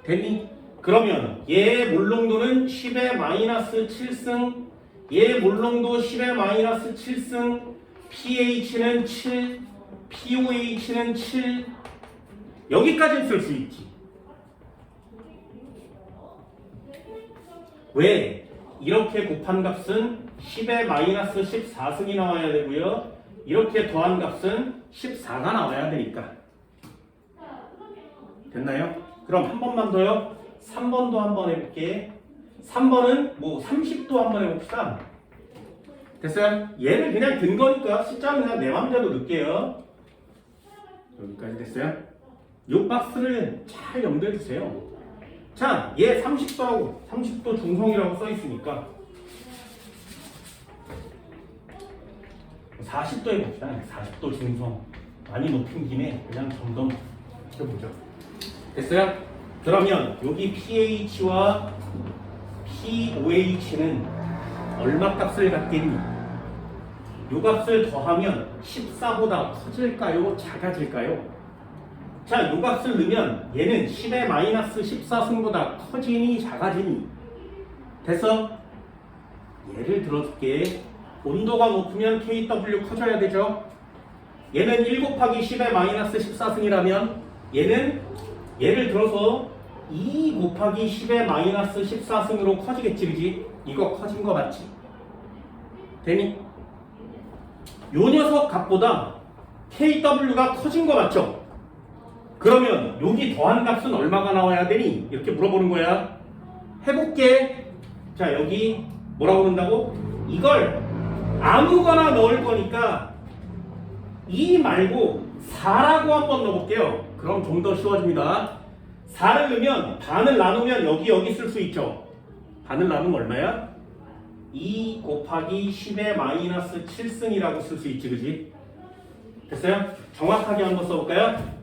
됐니? 그러면 얘 몰농도는 10의 마이너스 7승, 얘 몰농도 10의 마이너스 7승, pH는 7, pOH는 7. 여기까지 쓸 수 있지. 왜? 이렇게 곱한 값은 10의 마이너스 14승이 나와야 되고요. 이렇게 더한 값은 14가 나와야 되니까. 됐나요? 그럼 한 번만 더요. 3번도 한번 해볼게. 3번은 뭐 30도 한번 해봅시다. 됐어요? 얘를 그냥 든 거니까 숫자는 그냥 내 맘대로 넣을게요. 여기까지 됐어요? 이 박스를 잘 염두해 주세요. 자, 얘 30도라고 30도 중성이라고 써 있으니까 40도 해봅시다. 40도 중성 많이 높인 김에 그냥 점점 해보죠. 됐어요? 그러면 여기 pH와 pOH는 얼마 값을 갖겠니? 요 값을 더하면 14보다 커질까요? 작아질까요? 자, 요 값을 넣으면 얘는 10의 마이너스 14승보다 커지니 작아지니? 됐어? 예를 들어줄게. 온도가 높으면 kW 커져야 되죠? 얘는 1 곱하기 10의 마이너스 14승이라면 얘는 예를 들어서 2 곱하기 10의 마이너스 14승으로 커지겠지, 그지? 이거 커진 거 맞지? 되니? 요 녀석 값보다 kW가 커진 거 맞죠? 그러면 여기 더한 값은 얼마가 나와야 되니? 이렇게 물어보는 거야. 해볼게. 자, 여기 뭐라고 그런다고? 이걸 아무거나 넣을 거니까 2 말고 4라고 한번 넣어볼게요. 그럼 좀 더 쉬워집니다. 4를 넣으면 반을 나누면 여기 쓸 수 있죠. 반을 나누면 얼마야? 2 곱하기 10의 마이너스 7승이라고 쓸 수 있지, 그지? 됐어요? 정확하게 한번 써볼까요?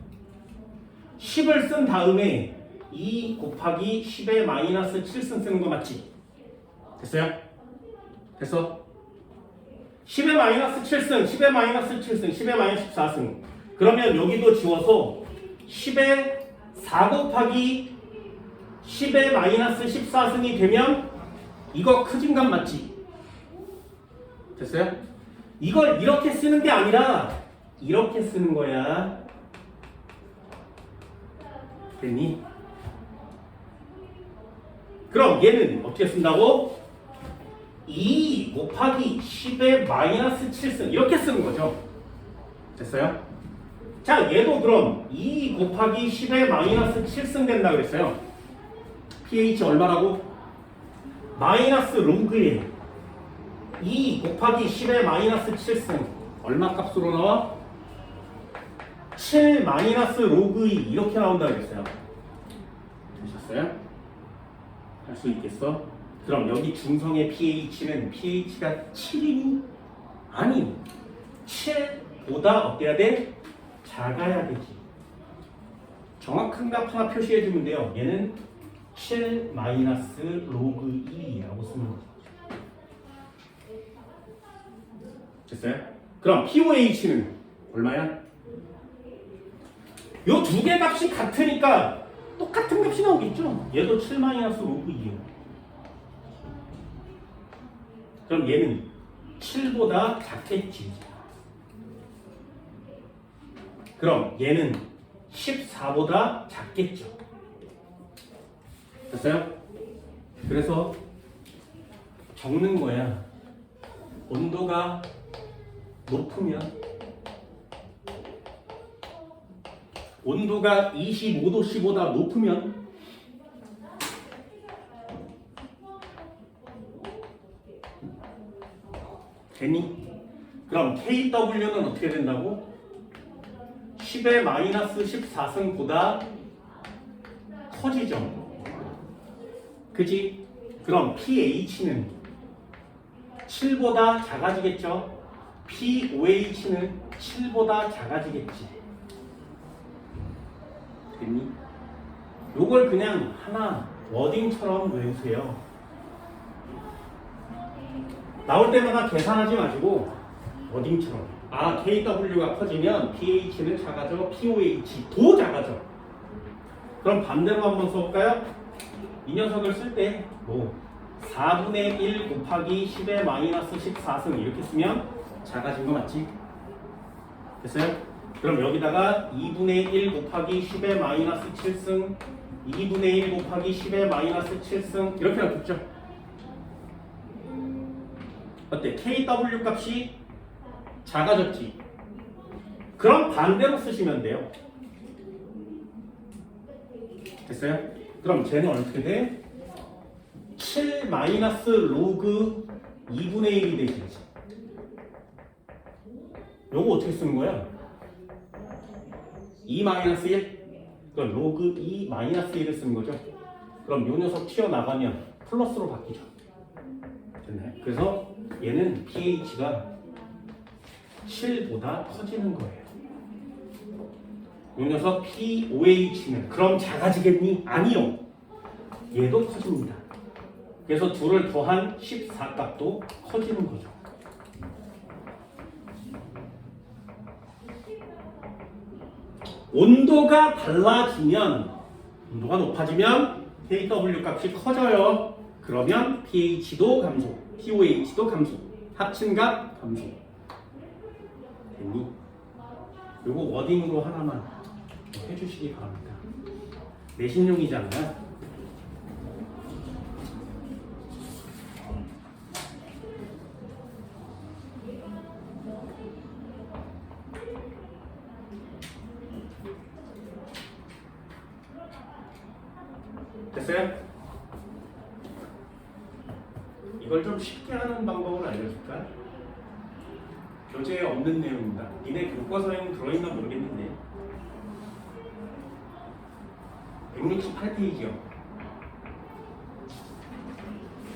10을 쓴 다음에 2 곱하기 10의 마이너스 7승 쓰는 거 맞지? 됐어요? 됐어? 10의 마이너스 7승, 10의 마이너스 7승, 10의 마이너스 14승. 그러면 여기도 지워서 10의 4 곱하기 10의 마이너스 14승이 되면 이거 커진 값 맞지? 됐어요? 이걸 이렇게 쓰는 게 아니라 이렇게 쓰는 거야. 됐니? 그럼 얘는 어떻게 쓴다고? 2 곱하기 10의 마이너스 7승 이렇게 쓰는 거죠. 됐어요? 자, 얘도 그럼 2 곱하기 10의 마이너스 7승 된다 그랬어요. pH 얼마라고? 마이너스 로그에 2 곱하기 10의 마이너스 7승 얼마 값으로 나와? 7 마이너스 로그 2 이렇게 나온다 그랬어요. 되셨어요? 할 수 있겠어? 그럼 여기 중성의 pH는 pH가 7이니? 아니 7보다 어때야 돼? 작아야 되지. 정확한 값 하나 표시해주면 돼요. 얘는 7 마이너스 로그 2라고 쓰는 거죠. 됐어요? 그럼 pOH는 얼마야? 요 두 개 값이 같으니까 똑같은 값이 나오겠죠? 얘도 7 마이너스 로그 2예요. 그럼 얘는 7보다 작겠지. 그럼 얘는 14보다 작겠죠. 됐어요? 그래서 적는 거야. 온도가 높으면 온도가 25도씨보다 높으면 되니? 그럼 KW는 어떻게 된다고? 10의 마이너스 14승보다 커지죠. 그지? 그럼 pH는 7보다 작아지겠죠? pOH는 7보다 작아지겠지. 됐니? 요걸 그냥 하나 워딩처럼 외우세요. 나올 때마다 계산하지 마시고 워딩처럼. 아, KW가 커지면 pH는 작아져, pOH도 작아져. 그럼 반대로 한번 써볼까요? 이 녀석을 쓸 때 뭐 4분의 1 곱하기 10의 마이너스 14승 이렇게 쓰면 작아진 거 맞지? 됐어요? 그럼 여기다가 2분의 1 곱하기 10의 마이너스 7승 2분의 1 곱하기 10의 마이너스 7승 이렇게 놔뒀죠. 어때? KW 값이 작아졌지? 그럼 반대로 쓰시면 돼요. 됐어요? 그럼 쟤는 어떻게 돼? 7 마이너스 로그 2분의 1이 되지. 요거 어떻게 쓰는 거야? 2 마이너스 1? 그럼 로그 2 마이너스 1을 쓰는 거죠. 그럼 요 녀석 튀어나가면 플러스로 바뀌죠. 됐나요? 그래서 얘는 pH가 7보다 커지는 거예요. 요 녀석 pOH는 그럼 작아지겠니? 아니요. 얘도 커집니다. 그래서 둘을 더한 14값도 커지는 거죠. 온도가 달라지면, 온도가 높아지면 kW 값이 커져요. 그러면 pH도 감소, pOH도 감소, 합친값 감소. 됐니? 요거 워딩으로 하나만 해주시기 바랍니다. 내신용이잖아요. 됐어요? 이걸 좀 쉽게 하는 방법을 알려줄까? 교재에 없는 내용입니다. 니네 교과서에는 들어있나 모르겠는데 168페이지요.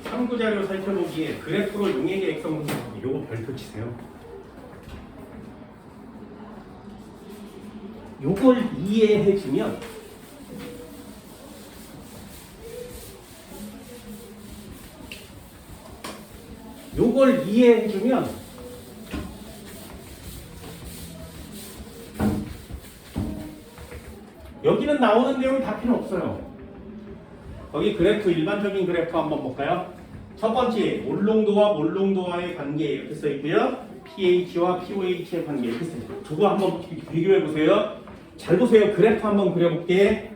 참고자료 살펴보기에 그래프로 용액의 액성 분석하기 요거 별표 치세요. 요걸 이해해주면 여기는 나오는 내용이 다 필요 없어요. 거기 그래프, 일반적인 그래프 한번 볼까요? 첫 번째, 몰농도와 몰농도와의 관계 이렇게 써 있고요. pH와 pOH의 관계 이렇게 써 있어요. 저거 한번 비교해 보세요. 잘 보세요. 그래프 한번 그려볼게.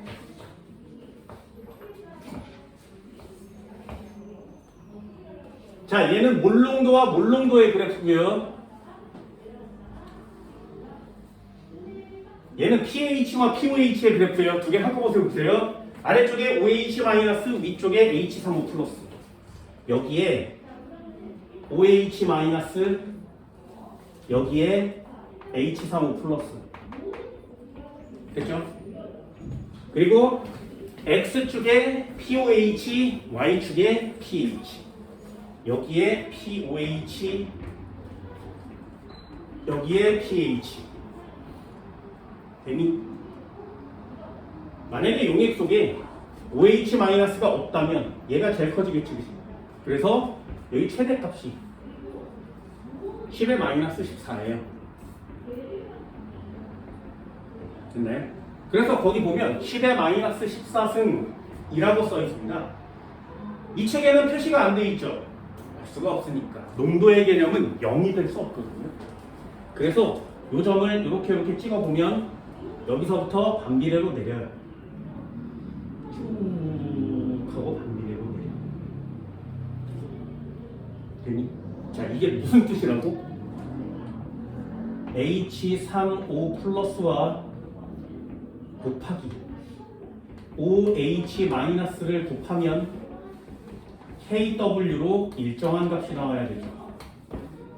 자, 얘는 몰농도와 몰농도의 그래프고요. 얘는 pH와 pOH의 그래프예요. 두 개 한꺼번에 보세요. 아래쪽에 OH- 위쪽에 H35 플러스. 여기에 OH- 여기에 H35 플러스. 됐죠? 그리고 X축에 pOH, Y축에 pH. 여기에 pOH, 여기에 pH. 되니? 만약에 용액 속에 OH- 가 없다면 얘가 제일 커지겠지. 그래서 여기 최대값이 10의 -14예요. 됐나요? 그래서 거기 보면 10의 -14승이라고 써 있습니다. 이 책에는 표시가 안 돼 있죠. 알 수가 없으니까. 농도의 개념은 0이 될 수 없거든요. 그래서 요 점을 이렇게 찍어보면 여기서부터 반비례로 내려요. 쭉 하고 반비례로 내려. 되니? 자, 이게 무슨 뜻이라고? H35 플러스와 곱하기 OH-를 곱하면 KW로 일정한 값이 나와야 되죠.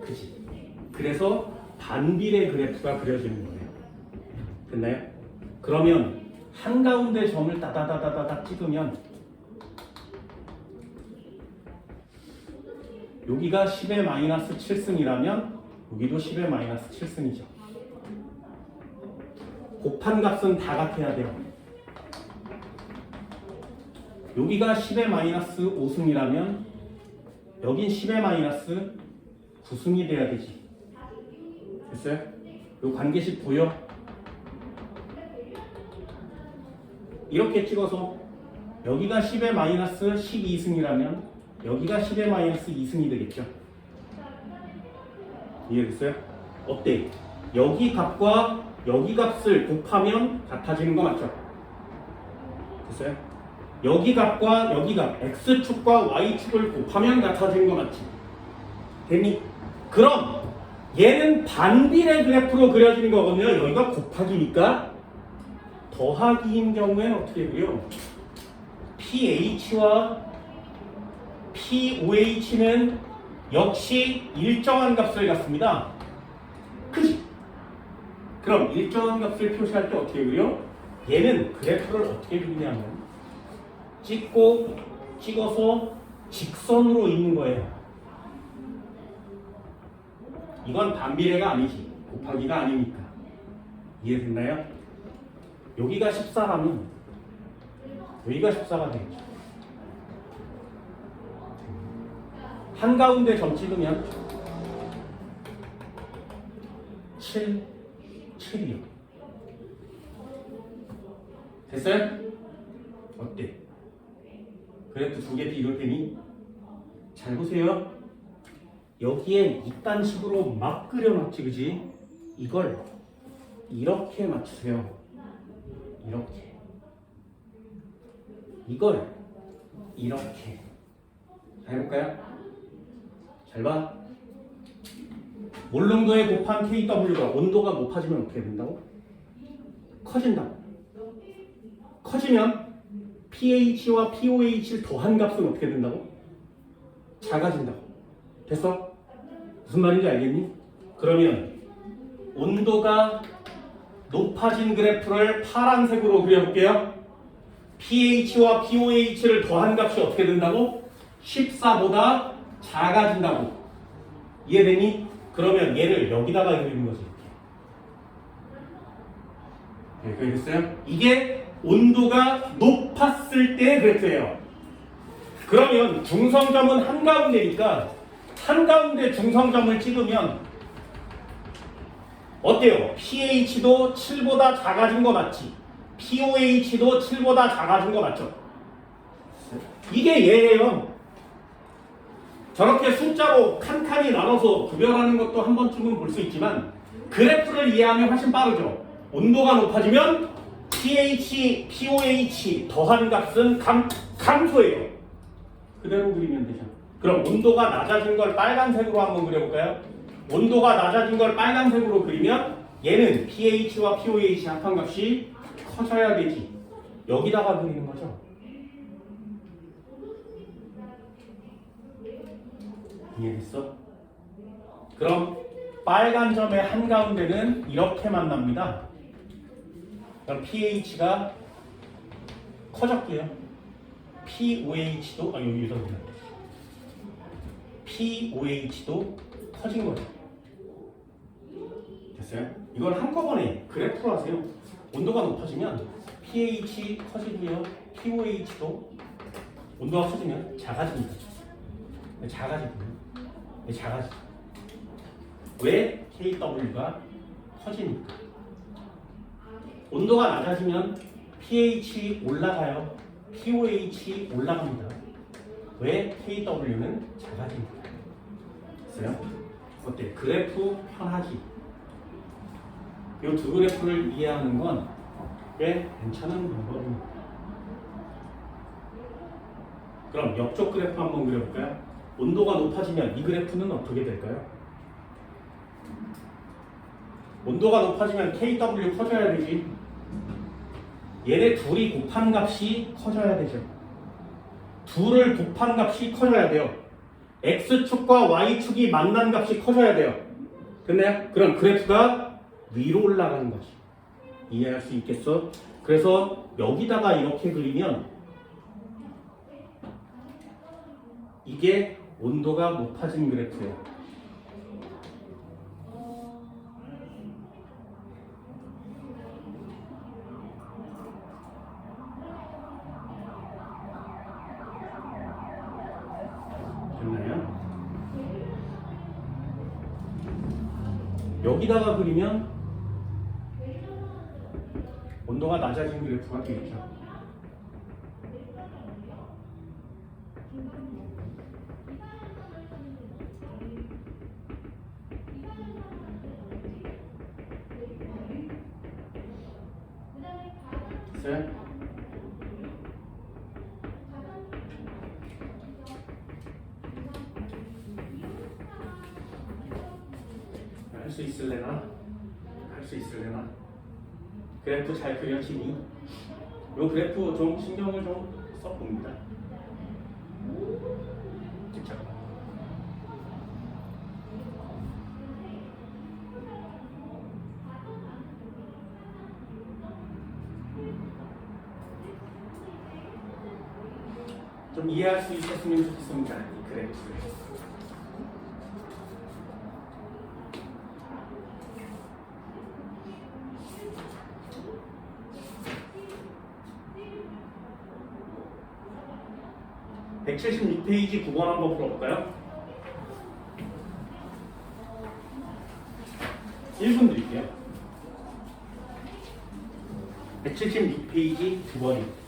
그치? 그래서 반비례 그래프가 그려지는 거예요. 됐나요? 그러면 한가운데 점을 따다다다닥 찍으면 여기가 10의 -7승이라면 여기도 10의 -7승이죠. 곱한 값은 다 같아야 돼요. 여기가 10의 -5승이라면 여긴 10의 -9승이 돼야 되지. 됐어요? 요 관계식 보여? 이렇게 찍어서 여기가 10의 -12승이라면 여기가 10의 -2승이 되겠죠. 이해됐어요? 어때? 여기 값과 여기 값을 곱하면 같아지는 거 맞죠? 됐어요? 여기 값과 여기 값, X축과 Y축을 곱하면 같아지는 거 맞지? 됐니? 그럼 얘는 반비례 그래프로 그려지는 거거든요. 여기가 곱하기니까 더하기인 경우에는 어떻게 그려? pH와 pOH는 역시 일정한 값을 갖습니다. 그치? 그럼 일정한 값을 표시할 때 어떻게 그려? 얘는 그래프를 어떻게 그리냐면 찍어서 직선으로 있는 거예요. 이건 반비례가 아니지. 곱하기가 아니니까. 이해됐나요? 여기가 14라면 여기가 14가 되겠죠. 한가운데 점 찍으면 7이요. 됐어요? 어때? 그래프 두 개 이럴 테니 잘 보세요. 여기에 이딴 식으로 막 그려놨지, 그지? 이걸 이렇게 맞추세요. 이렇게. 이걸 이렇게. 자, 해볼까요? 잘 봐. 몰롱도에 곱한 KW가 온도가 높아지면 어떻게 된다고? 커진다고. 커지면 pH와 pOH를 더한 값은 어떻게 된다고? 작아진다고. 됐어? 무슨 말인지 알겠니? 그러면 온도가 높아진 그래프를 파란색으로 그려볼게요. pH와 pOH를 더한 값이 어떻게 된다고? 14보다 작아진다고. 이해되니? 그러면 얘를 여기다가 그리는 거지. 이렇게. 네, 됐어요? 이게 온도가 높았을 때 그래프예요. 그러면 중성점은 한가운데니까 한가운데 중성점을 찍으면 어때요? pH도 7보다 작아진 거 맞지? pOH도 7보다 작아진 거 맞죠? 이게 얘예요. 저렇게 숫자로 칸칸이 나눠서 구별하는 것도 한 번쯤은 볼 수 있지만 그래프를 이해하면 훨씬 빠르죠. 온도가 높아지면 pH, pOH 더한 값은 감소해요. 그대로 그리면 되죠. 그럼 온도가 낮아진 걸 빨간색으로 한번 그려볼까요? 온도가 낮아진 걸 빨간색으로 그리면 얘는 pH와 pOH 합한값이 커져야 되지. 여기다가 그리는 거죠. 이해됐어? 그럼 빨간 점의 한가운데는 이렇게 만납니다. 그럼 pH가 커졌고요. pOH도 여기서 pOH도 커진 거죠. 됐어요? 이걸 한꺼번에 그래프로 하세요. 온도가 높아지면 pH 커지고요. pOH도 온도가 커지면 작아집니다. 작아지죠. 왜? KW가 커지니까. 온도가 낮아지면 pH 올라가요. pOH 올라갑니다. 왜? KW는 작아집니다. 됐어요? 어때? 그래프 편하지? 이 두 그래프를 이해하는 건 꽤 괜찮은 방법입니다. 그럼 옆쪽 그래프 한번 그려볼까요? 온도가 높아지면 이 그래프는 어떻게 될까요? 온도가 높아지면 KW 커져야 되지. 얘네 둘이 곱한 값이 커져야 되죠. 둘을 곱한 값이 커져야 돼요. X축과 Y축이 만난 값이 커져야 돼요. 됐나요? 그럼 그래프가 위로 올라가는 거지. 이해할 수 있겠어? 그래서 여기다가 이렇게 그리면 이게 온도가 높아진 그래프예요. 됐나요? 여기다가 그리면 온도가 낮아진 그래프가 되겠죠. 됐어요? 할 수 있을래나? 할 수 있을래나? 그래프 잘 그려지니? 요 그래프 좀 신경을 좀 써봅니다. 직접. 좀 이해할 수 있었으면 좋겠습니다. 이 그래프를. (176페이지) 9번 한번 풀어볼까요? 1분 드릴게요. 176페이지 9번입니다.